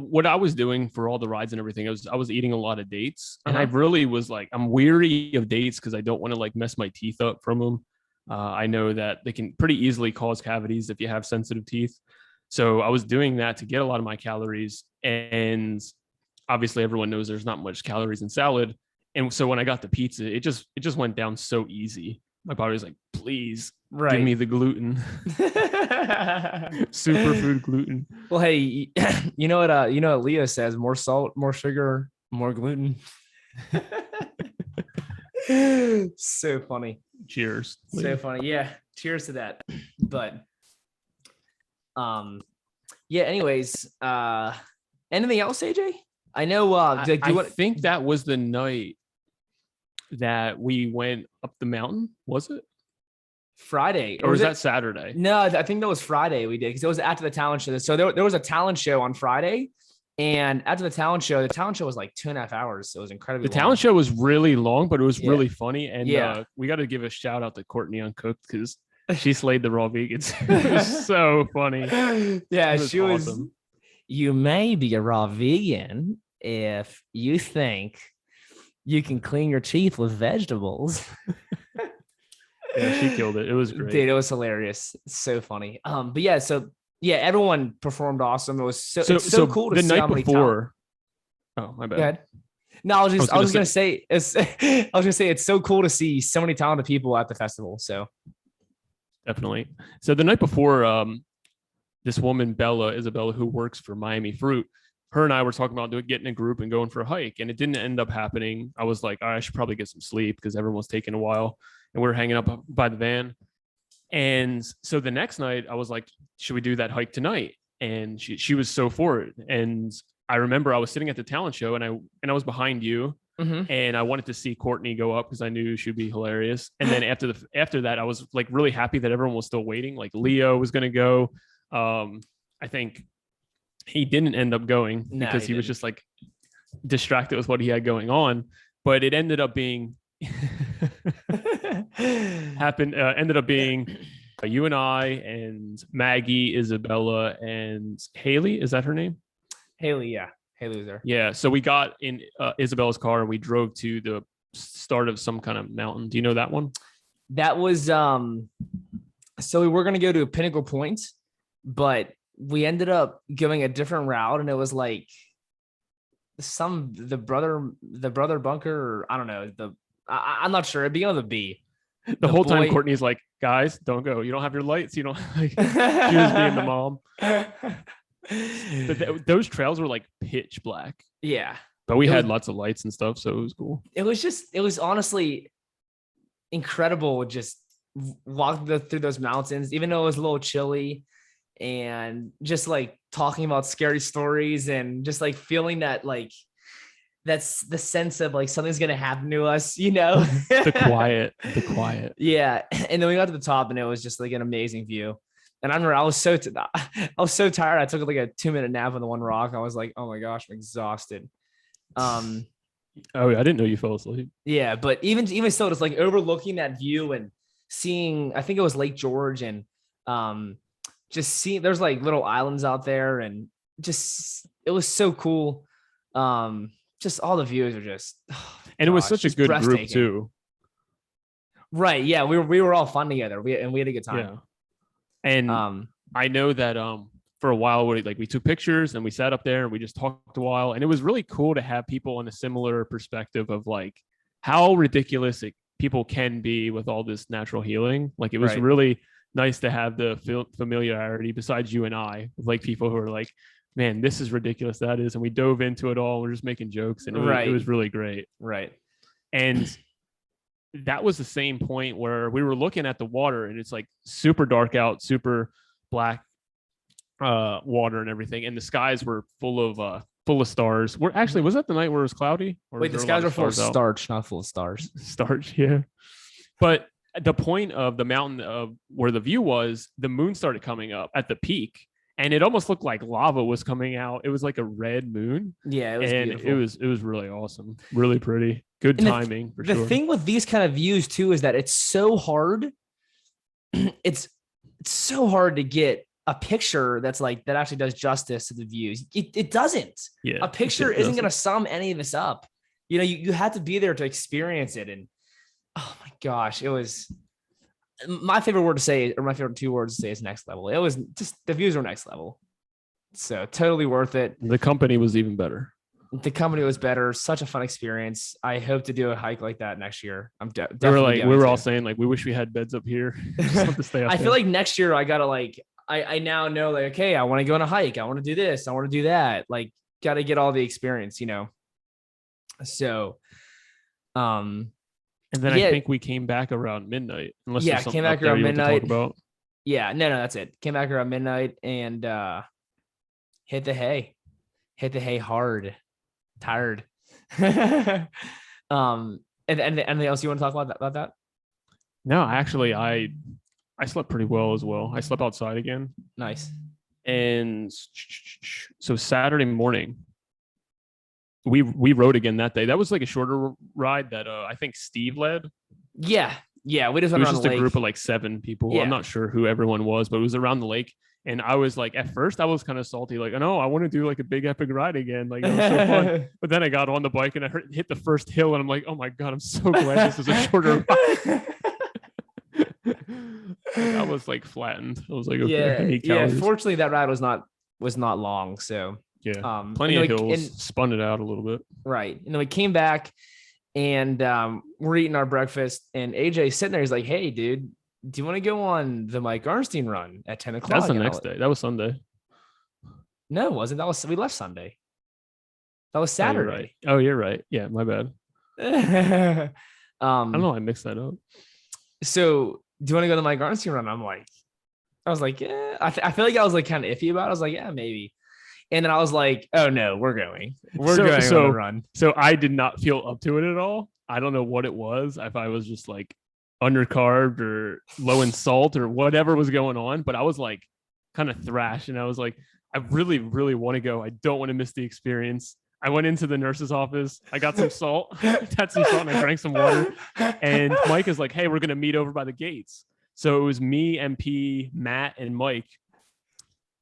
B: What I was doing for all the rides and everything, I was eating a lot of dates, and I really was like, I'm weary of dates because I don't want to like mess my teeth up from them. I know that they can pretty easily cause cavities if you have sensitive teeth. So I was doing that to get a lot of my calories. And obviously everyone knows there's not much calories in salad. And so when I got the pizza, it just went down so easy. My body was like, please give me the gluten. Superfood gluten.
A: Well, hey, you know what Leo says, more salt, more sugar, more gluten. So funny.
B: Cheers.
A: So funny. Yeah. Cheers to that. But yeah, anyways, anything else, AJ? I know
B: I think that was the night that we went up the mountain. Was it
A: Friday?
B: Or was that Saturday?
A: No, I think that was Friday we did, because it was after the talent show. So there was a talent show on Friday. And after the talent show was like 2.5 hours. So it was incredibly
B: long. Talent show was really long, but it was really funny. And we got to give a shout out to Courtney Uncooked, because she slayed the raw vegans. It was so funny.
A: Yeah, she awesome. Was. You may be a raw vegan if you think you can clean your teeth with vegetables.
B: Yeah, she killed it. It was great.
A: Dude, it was hilarious. It's so funny. But yeah, so yeah, everyone performed awesome. It was so cool to see how many before.
B: Oh, my bad.
A: Go ahead. No, I was gonna say it's so cool to see so many talented people at the festival. So
B: definitely. So the night before, this woman Isabella, who works for Miami Fruit, her and I were talking about getting a group and going for a hike, and it didn't end up happening. I was like, I should probably get some sleep because everyone was taking a while, and we were hanging up by the van. And so the next night I was like, should we do that hike tonight? And she was so for it. And I remember I was sitting at the talent show, and I was behind you, and I wanted to see Courtney go up because I knew she'd be hilarious. And then after that, I was like really happy that everyone was still waiting. Like Leo was going to go. I think he didn't end up going because he was just like distracted with what he had going on. But it ended up being ended up being you and I and Maggie, Isabella, and Haley. Is that her name?
A: Haley, yeah. Hey, loser.
B: Yeah. So we got in Isabella's car and we drove to the start of some kind of mountain. Do you know that one?
A: That was so we were gonna go to Pinnacle Point, but we ended up going a different route, and it was like the brother bunker, or I don't know. I'm not sure. It began with a B.
B: The whole time Courtney's like, guys, don't go. You don't have your lights. You don't like she was being the mom. But those trails were like pitch black.
A: Yeah.
B: But we had lots of lights and stuff, so it was cool.
A: It was honestly incredible just walking through those mountains, even though it was a little chilly, and just like talking about scary stories and just like feeling that like that's the sense of like something's gonna happen to us, you know.
B: the quiet.
A: Yeah. And then we got to the top and it was just like an amazing view. And I remember I was so tired. I took like a 2-minute nap on the one rock. I was like, oh my gosh, I'm exhausted.
B: Oh, I didn't know you fell asleep.
A: Yeah, but even still, it's like overlooking that view and seeing, I think it was Lake George, and just seeing there's like little islands out there, and just it was so cool. Just all the views are just,
B: and it was such a good group too.
A: Right. Yeah, we were all fun together. We had a good time.
B: Yeah. And I know that for a while we took pictures and we sat up there and we just talked a while, and it was really cool to have people on a similar perspective of like how ridiculous people can be with all this natural healing. Like it was really nice to have the familiarity besides you and I with like people who are like, man, this is ridiculous, that is, and we dove into it all. We're just making jokes, and it was really great.
A: Right. And
B: that was the same point where we were looking at the water and it's like super dark out, super black water and everything, and the skies were full of stars. Was that the night where it was cloudy?
A: Wait, the skies were full of starch, not full of stars.
B: Starch, yeah. But the point of the mountain of where the view was, the moon started coming up at the peak, and it almost looked like lava was coming out. It was like a red moon.
A: Yeah, it was beautiful.
B: It was really awesome, really pretty. Good timing for sure.
A: The thing with these kind of views too is that it's so hard. It's so hard to get a picture that's like that actually does justice to the views. It doesn't. Yeah, a picture isn't going to sum any of this up. You know, you had to be there to experience it. And oh my gosh, it was my favorite word to say, or my favorite 2 words to say is next level. It was just, the views were next level. So totally worth it.
B: The company was even better.
A: The company was better. Such a fun experience. I hope to do a hike like that next year. I'm definitely.
B: We were all saying like, we wish we had beds up here. To stay up
A: I feel like next year I gotta like, I now know like, okay, I want to go on a hike. I want to do this. I want to do that. Like, got to get all the experience, you know? So,
B: and then I think we came back around midnight.
A: Came back around midnight. Yeah, no, that's it. Came back around midnight and hit the hay hard. Tired. And anything else you want to talk about that?
B: No, actually, I slept pretty well as well. I slept outside again.
A: Nice.
B: And so Saturday morning, we rode again that day. That was like a shorter ride that I think Steve led.
A: Yeah. We just
B: went
A: around the lake. It was just a
B: group of like 7 people. Yeah. I'm not sure who everyone was, but it was around the lake. And I was like, at first I was kind of salty, like, no, I want to do like a big epic ride again. Like, it was so fun. But then I got on the bike and I hit the first hill and I'm like, oh my God, I'm so glad this is a shorter ride. I was like flattened. I was like, okay,
A: yeah. Fortunately, that ride was not long. So
B: yeah, plenty of hills, spun it out a little bit.
A: Right. And then we came back and we're eating our breakfast and AJ's sitting there. He's like, hey, dude, do you want to go on the Mike Arnstein run at 10 o'clock?
B: That's the next day. That was Sunday.
A: No, it wasn't. We left Sunday. That was Saturday.
B: Oh, you're right. Yeah, my bad. I don't know. I mixed that up.
A: So do you want to go to the Mike Arnstein run? I was like, yeah. I feel like I was like kind of iffy about it. I was like, yeah, maybe. And then I was like, oh no, we're going on a run.
B: So I did not feel up to it at all. I don't know what it was. If I was just like undercarbed or low in salt or whatever was going on, but I was like kind of thrashed and I was like, I really, really want to go. I don't want to miss the experience. I went into the nurse's office. I got some salt, had some salt, and I drank some water. And Mike is like, hey, we're going to meet over by the gates. So it was me, MP, Matt, and Mike.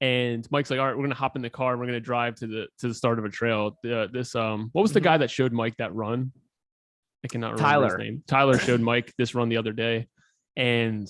B: And Mike's like, all right, we're gonna hop in the car and we're gonna drive to the start of a trail. What was the guy that showed Mike that run? I cannot remember his name. Tyler showed Mike this run the other day, and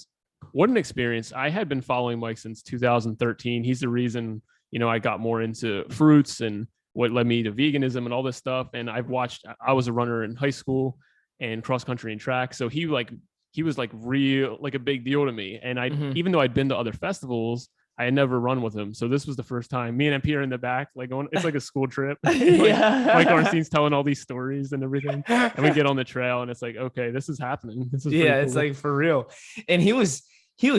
B: what an experience. I had been following Mike since 2013. He's the reason, I got more into fruits and what led me to veganism and all this stuff. And I was a runner in high school and cross country and track. So he was like real, like a big deal to me. And even though I'd been to other festivals, I had never run with him. So this was the first time. Me and MP are in the back, like it's like a school trip. Mike Arnstein's telling all these stories and everything. And we get on the trail and it's like, okay, this is happening. This is cool.
A: It's like for real. And he was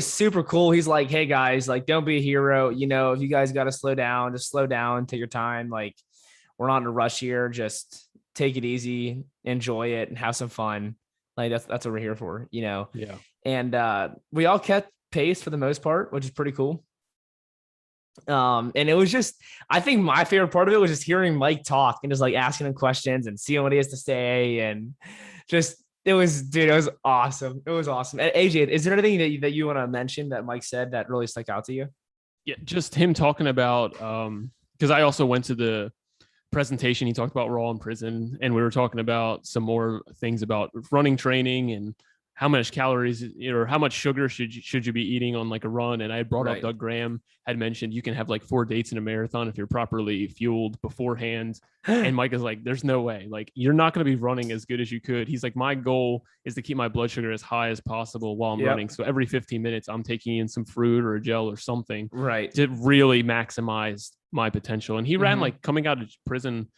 A: super cool. He's like, hey guys, like, don't be a hero. If you guys got to slow down, just slow down, take your time. Like, we're not in a rush here. Just take it easy, enjoy it, and have some fun. Like that's what we're here for, Yeah. And we all kept pace for the most part, which is pretty cool. And it was just, I think my favorite part of it was just hearing Mike talk and just like asking him questions and seeing what he has to say. And just, it was awesome. It was awesome. And AJ, is there anything that you want to mention that Mike said that really stuck out to you?
B: Yeah, just him talking about, because I also went to the presentation. He talked about Raw in prison, and we were talking about some more things about running training and how much calories or how much sugar should you be eating on like a run. And I had brought up Doug Graham had mentioned you can have like 4 dates in a marathon if you're properly fueled beforehand. And Mike is like, there's no way, like, you're not going to be running as good as you could. He's like, my goal is to keep my blood sugar as high as possible while I'm running. So every 15 minutes I'm taking in some fruit or a gel or something to really maximize my potential. And he ran like coming out of prison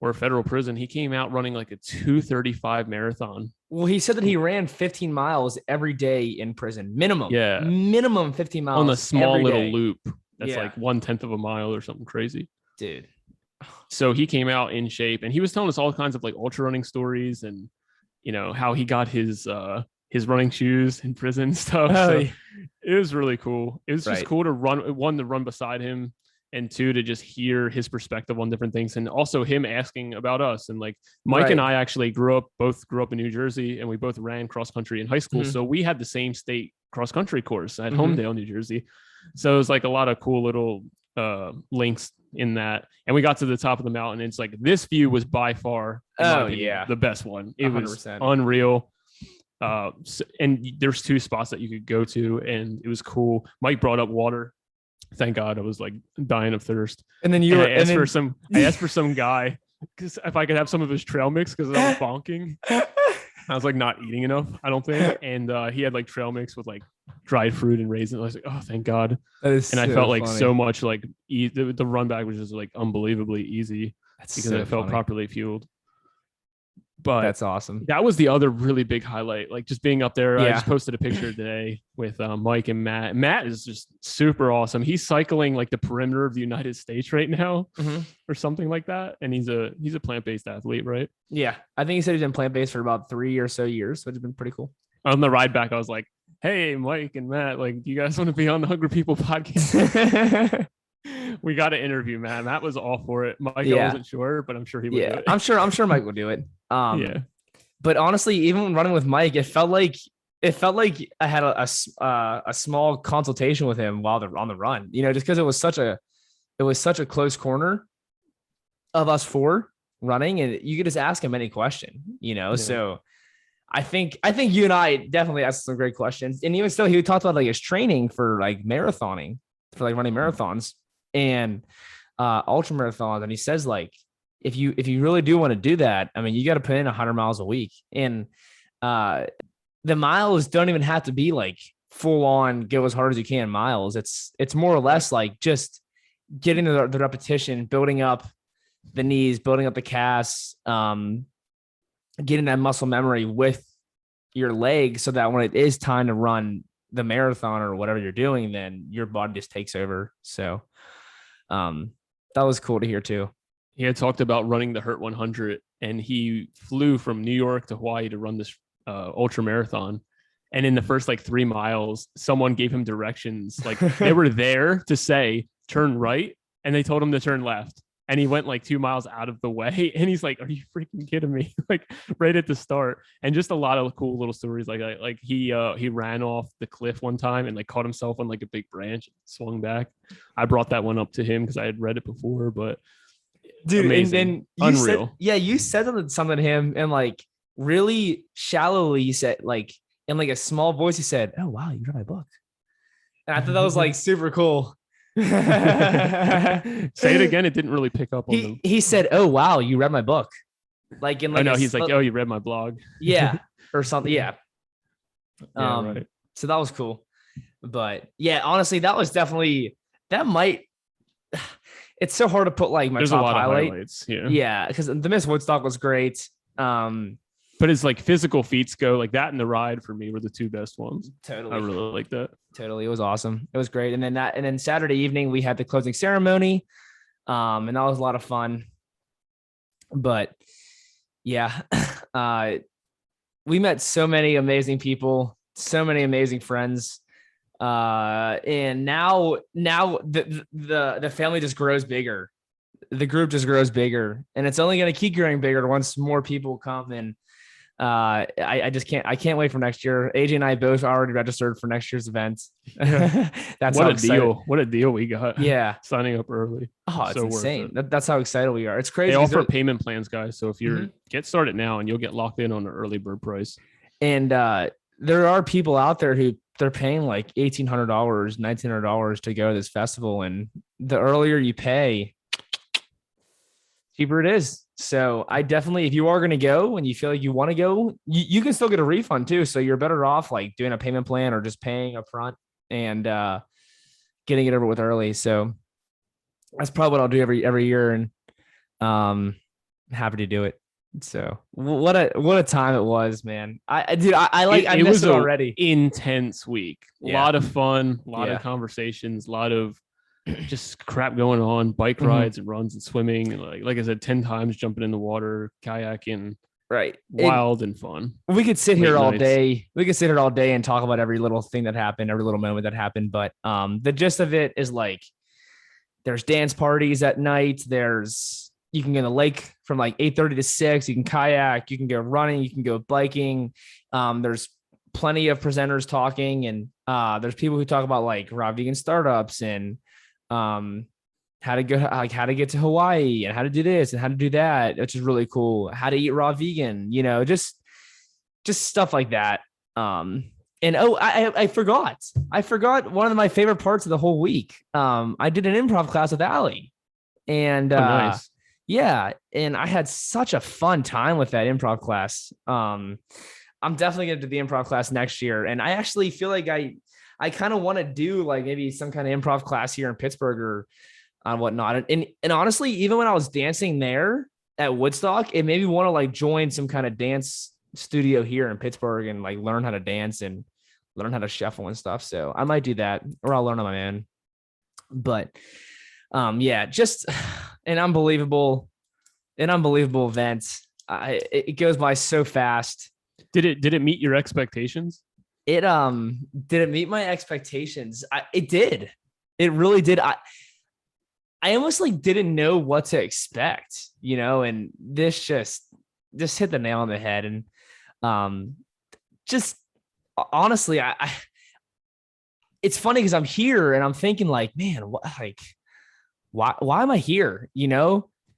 B: or federal prison, he came out running like a 2:35 marathon.
A: Well, he said that he ran 15 miles every day in prison, minimum.
B: Yeah,
A: minimum 15 miles
B: on a small little loop. That's like 1/10 of a mile or something crazy,
A: dude.
B: So he came out in shape, and he was telling us all kinds of like ultra running stories, and how he got his running shoes in prison and stuff. So it was really cool. It was just cool to run beside him, and 2, to just hear his perspective on different things, and also him asking about us. And like Mike and I actually both grew up in New Jersey, and we both ran cross country in high school. So we had the same state cross country course at Homedale, New Jersey. So it was like a lot of cool little links in that. And we got to the top of the mountain, and it's like, this view was by far the best one. It 100%. Was unreal. And there's 2 spots that you could go to, and it was cool. Mike brought up water. Thank God, I was like dying of thirst. And then I asked for some guy because if I could have some of his trail mix, because I was bonking. I was like not eating enough, I don't think. And he had like trail mix with like dried fruit and raisins. I was like, oh, thank God. And I felt like so much like the run back was just like unbelievably easy because I felt properly fueled. But
A: that's awesome.
B: That was the other really big highlight, like just being up there. I just posted a picture today with Mike and Matt. Matt is just super awesome. He's cycling like the perimeter of the United States right now or something like that. And he's a plant-based athlete, right?
A: Yeah. I think he said he's been plant-based for about 3 or so years, which has been pretty cool.
B: On the ride back, I was like, hey, Mike and Matt, like, do you guys want to be on the Hungry People podcast? We got to interview Matt. Matt was all for it. Mike, I wasn't sure, but I'm sure he would do it. I'm sure Mike will do it.
A: But honestly, even when running with Mike, it felt like I had a small consultation with him while they're on the run, just because it was such a close corner of us 4 running, and you could just ask him any question, So I think you and I definitely asked some great questions. And even still, he talked about like his training for like marathoning, for like running marathons and ultra marathons. And he says like, if you really do want to do that, I mean, you got to put in 100 miles a week. And the miles don't even have to be like full on go as hard as you can miles. It's more or less like just getting the repetition, building up the knees, building up the calves, getting that muscle memory with your legs so that when it is time to run the marathon or whatever you're doing, then your body just takes over. So that was cool to hear too.
B: He had talked about running the Hurt 100, and he flew from New York to Hawaii to run this ultra marathon. And in the first like 3 miles, someone gave him directions. Like they were there to say, turn right. And they told him to turn left. and he went like 2 miles out of the way, and he's like, "Are you freaking kidding me?" Like right at the start, and just a lot of cool little stories. Like he ran off the cliff one time and like caught himself on like a big branch, swung back. I brought that one up to him because I had read it before, but
A: dude,
B: amazing.
A: and then
B: Unreal.
A: you said something to him, and like really shallowly, you said like in like a small voice, you said, "Oh wow, you read my book," and I thought that was like super cool.
B: Say it again. It didn't really pick up on them.
A: He said, "Oh wow, you read my book." Like in like
B: he's like, "Oh, you read my blog."
A: Yeah, or something. Yeah.
B: Right.
A: So that was cool. But yeah, honestly, that was definitely it's so hard to put like my
B: There's
A: top
B: a lot
A: highlight.
B: of highlights. Yeah.
A: Yeah, because the Miss Woodstock was great.
B: But it's like physical feats go like that, and the ride for me were the two best ones.
A: Totally.
B: I really like that.
A: Totally. It was awesome. It was great. And then Saturday evening we had the closing ceremony. And that was a lot of fun. But yeah, we met so many amazing people, so many amazing friends. And now the family just grows bigger. The group just grows bigger, and it's only going to keep growing bigger once more people come. And I can't wait for next year. AJ and I both already registered for next year's event. That's
B: what a deal. What a deal we got.
A: Yeah.
B: Signing up early.
A: Oh, it's so insane. That's how excited we are. It's crazy.
B: They offer payment plans, guys. So if you're get started now, and you'll get locked in on an early bird price.
A: And there are people out there who they're paying like $1,800, $1,900 to go to this festival. And the earlier you pay, cheaper it is. So I definitely, if you are going to go and you feel like you want to go, you can still get a refund too. So you're better off like doing a payment plan or just paying up front and getting it over with early. So that's probably what I'll do every year. And happy to do it. So what a time it was, man. I miss it already.
B: Intense week. A lot of fun, a lot of conversations, a lot of just crap going on, bike rides and runs and swimming, and like I said, 10 times jumping in the water, kayaking,
A: right?
B: Wild and fun.
A: We could sit here all day. We could sit here all day and talk about every little thing that happened, every little moment that happened. But the gist of it is like there's dance parties at night. You can go in the lake from like 8:30 to 6. You can kayak, you can go running, you can go biking. There's plenty of presenters talking, and there's people who talk about like raw vegan startups and how to get to Hawaii and how to do this and how to do that, which is really cool. How to eat raw vegan, just stuff like that. And I forgot one of my favorite parts of the whole week. I did an improv class with Allie, and
B: nice.
A: Yeah, and I had such a fun time with that improv class. I'm definitely gonna do the improv class next year, and I actually feel like I kind of want to do like maybe some kind of improv class here in Pittsburgh or whatnot. And honestly, even when I was dancing there at Woodstock, it made me want to like join some kind of dance studio here in Pittsburgh and like learn how to dance and learn how to shuffle and stuff. So I might do that, or I'll learn on my own. But yeah, just an unbelievable event. It goes by so fast.
B: Did it meet your expectations?
A: Did it meet my expectations? It did. It really did. I almost like didn't know what to expect, and this just hit the nail on the head. And just honestly, it's funny because I'm here and I'm thinking like, man, why am I here?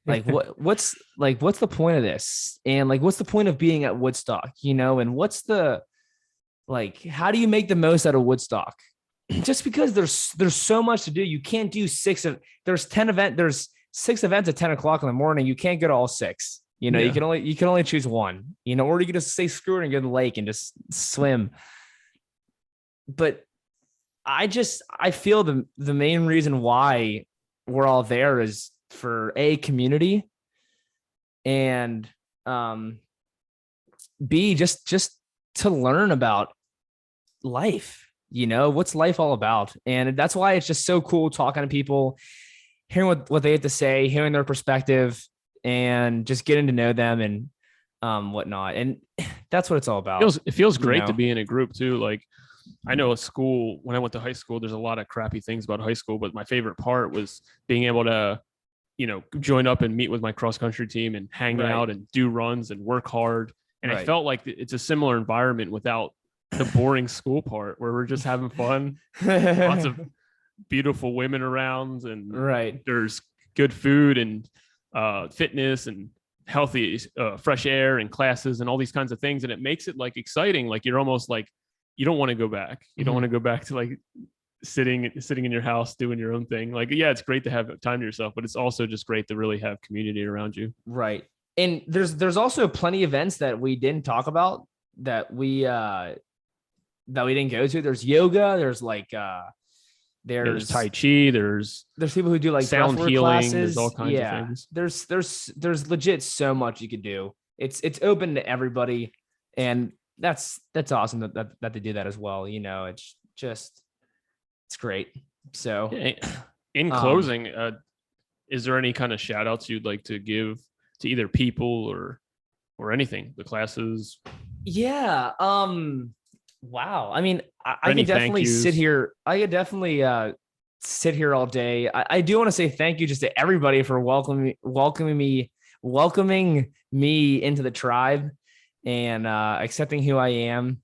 A: Like what's the point of this? And like, what's the point of being at Woodstock? And what's the, like, how do you make the most out of Woodstock? Just because there's so much to do. You can't do there's 6 events at 10 o'clock in the morning. You can't go to all 6. You can only choose one, or you can just say screw it and go to the lake and just swim. But I feel the main reason why we're all there is for A, community, and B, just to learn about life, what's life all about. And that's why it's just so cool talking to people, hearing what they have to say, hearing their perspective, and just getting to know them and whatnot. And that's what it's all about.
B: It feels great to be in a group too. Like, I know at school, when I went to high school, there's a lot of crappy things about high school, but my favorite part was being able to join up and meet with my cross country team and hang out and do runs and work hard. And I felt like it's a similar environment without the boring school part where we're just having fun. Lots of beautiful women around, and there's good food and fitness and healthy fresh air and classes and all these kinds of things. And it makes it like exciting. Like you're almost like, you don't want to go back. You don't want to go back to like sitting in your house doing your own thing. Like, yeah, it's great to have time to yourself, but it's also just great to really have community around you.
A: Right. And there's also plenty of events that we didn't talk about that we didn't go to. There's yoga. There's like there's
B: Tai Chi. There's
A: people who do like
B: sound healing.
A: Classes.
B: There's all kinds of things.
A: There's legit so much you could do. It's open to everybody, and that's awesome that they do that as well. It's just, it's great. So
B: in closing, is there any kind of shout outs you'd like to give to either people or anything, the classes?
A: Yeah. Wow. I mean, I could definitely sit here. I could definitely sit here all day. I do want to say thank you just to everybody for welcoming me into the tribe and accepting who I am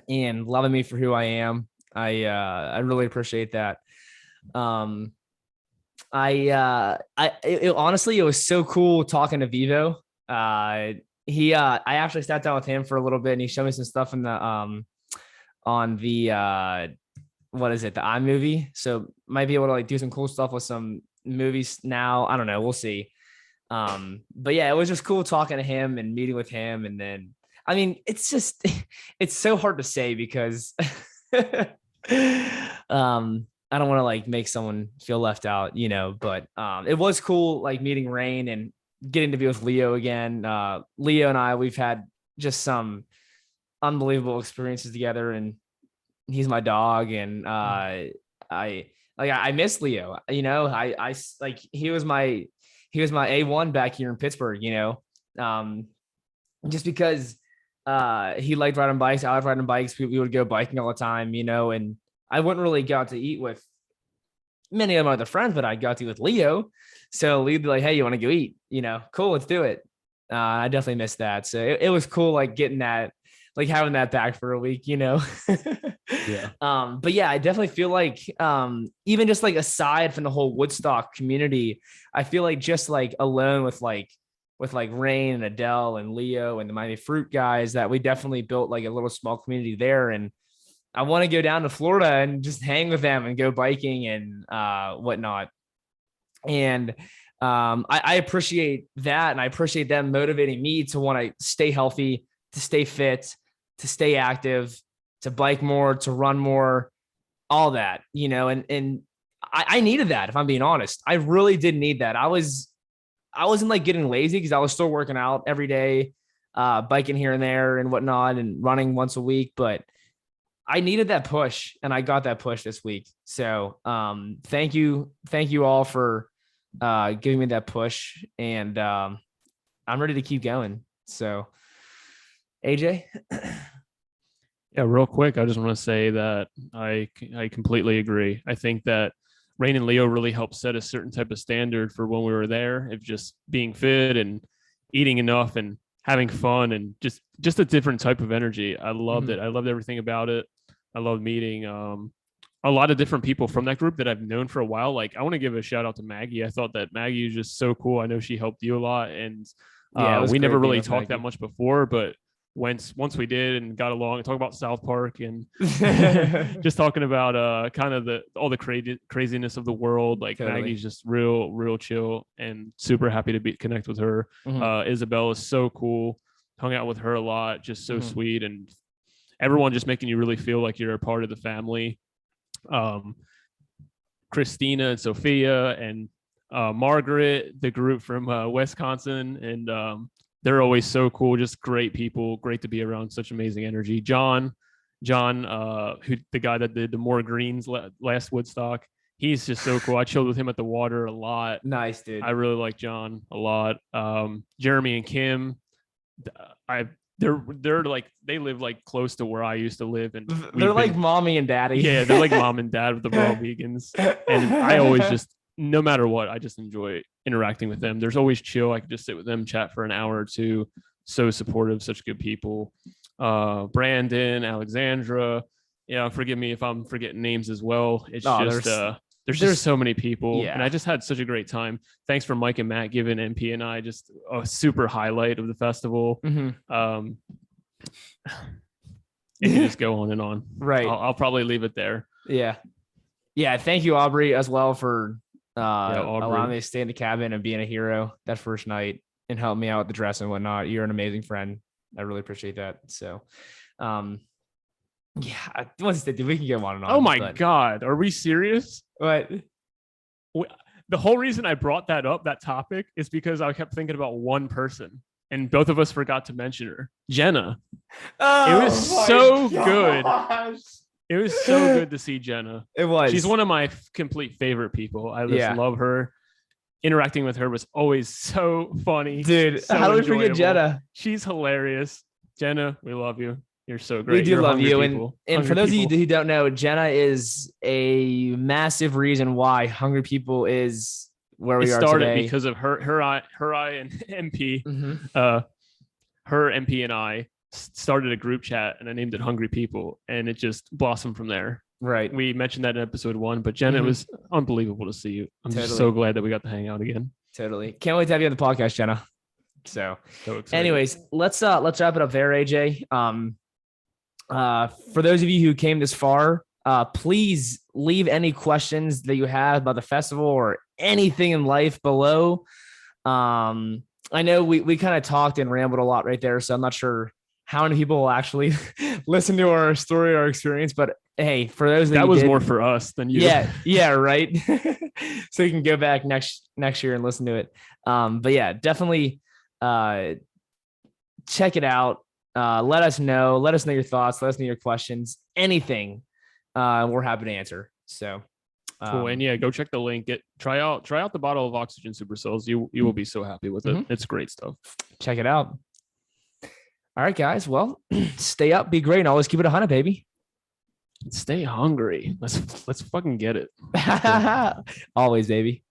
A: and loving me for who I am. I really appreciate that. Honestly, it was so cool talking to Vivo. I actually sat down with him for a little bit and he showed me some stuff in the on the what is it, the iMovie. So might be able to like do some cool stuff with some movies now. I don't know, we'll see. But yeah, it was just cool talking to him and meeting with him. And then I mean, it's just it's so hard to say because I don't want to like make someone feel left out, but it was cool like meeting Rain and getting to be with Leo again. Leo and I, we've had just some unbelievable experiences together, and he's my dog. And I miss Leo. I like he was my A1 back here in Pittsburgh. Just because he liked riding bikes, I liked riding bikes. We would go biking all the time, and I wouldn't really go out to eat with many of my other friends, but I got to with Leo. So Leo'd be like, "Hey, you want to go eat?" Cool, let's do it. I definitely missed that. So it was cool, like getting that, like having that back for a week, Yeah. But yeah, I definitely feel like even just like aside from the whole Woodstock community, I feel like just like alone with Rain and Adele and Leo and the Miami Fruit guys, that we definitely built like a little small community there. And I want to go down to Florida and just hang with them and go biking and whatnot. And I appreciate that. And I appreciate them motivating me to want to stay healthy, to stay fit, to stay active, to bike more, to run more, all that, and I needed that. If I'm being honest, I really did need that. I wasn't like getting lazy because I was still working out every day, biking here and there and whatnot and running once a week, but I needed that push and I got that push this week. So thank you all for giving me that push, and I'm ready to keep going. So AJ.
B: Yeah, real quick, I just want to say that I completely agree. I think that Rain and Leo really helped set a certain type of standard for when we were there, of just being fit and eating enough and having fun and just a different type of energy. I loved it. I loved everything about it. I loved meeting a lot of different people from that group that I've known for a while. Like, I want to give a shout out to Maggie. I thought that Maggie is just so cool. I know she helped you a lot, and we never really talked that much before, but once we did and got along and talk about South Park and just talking about kind of all the craziness of the world. Like, totally. Maggie's just real chill and super happy to connect with her. Isabel is so cool. Hung out with her a lot, just so sweet, and everyone just making you really feel like you're a part of the family. Christina and Sophia and Margaret, the group from Wisconsin, and they're always so cool, just great people, great to be around, such amazing energy. John, who the guy that did the More Greens last Woodstock, he's just so cool. I chilled with him at the water a lot.
A: Nice, dude.
B: I really like John a lot. Jeremy and Kim, they're like, they live like close to where I used to live, and
A: they're like mommy and daddy.
B: Yeah, they're like mom and dad with the raw vegans, and I always just no matter what, I just enjoy interacting with them. There's always chill. I could just sit with them, chat for an hour or two. So supportive, such good people. Brandon, Alexandra. Yeah, forgive me if I'm forgetting names as well. It's there's just so many people, and I just had such a great time. Thanks for Mike and Matt giving MP and I just a super highlight of the festival.
A: Mm-hmm.
B: It can just go on and on.
A: Right.
B: I'll probably leave it there.
A: Yeah. Thank you, Aubrey, as well for allowing me to stay in the cabin and being a hero that first night and help me out with the dress and whatnot. You're an amazing friend. I really appreciate that. So, we can go on and on.
B: Oh my God. Are we serious?
A: What?
B: The whole reason I brought that up, that topic, is because I kept thinking about one person. And both of us forgot to mention her, Jenna.
A: Oh,
B: it was so good. It was so good to see Jenna.
A: It was.
B: She's one of my complete favorite people. I just love her. Interacting with her was always so funny.
A: Dude,
B: so
A: how do we forget Jenna?
B: She's hilarious. Jenna, we love you. You're so great.
A: We do love you. And for those of you who don't know, Jenna is a massive reason why Hungry People is where we are today. It started
B: because of her and MP.
A: Mm-hmm.
B: Her, MP, and I started a group chat, and I named it Hungry People, and it just blossomed from there.
A: Right.
B: We mentioned that in episode 1, but Jenna, it was unbelievable to see you. I'm just so glad that we got to hang out again.
A: Totally. Can't wait to have you on the podcast, Jenna. So anyways, let's wrap it up there, AJ. For those of you who came this far, please leave any questions that you have about the festival or anything in life below. I know we kind of talked and rambled a lot right there, so I'm not sure how many people will actually listen to our story or experience, but hey, for those
B: that was more for us than you.
A: Yeah, right. So you can go back next year and listen to it. But yeah, definitely check it out. Let us know your thoughts, let us know your questions, anything. We're happy to answer. So
B: cool. And go check the link. Try out the bottle of Oxygen Supercells. You will be so happy with it. Mm-hmm. It's great stuff.
A: Check it out. All right, guys. Well, stay up, be great, and always keep it 100, baby.
B: Stay hungry. Let's fucking get it.
A: Always, baby.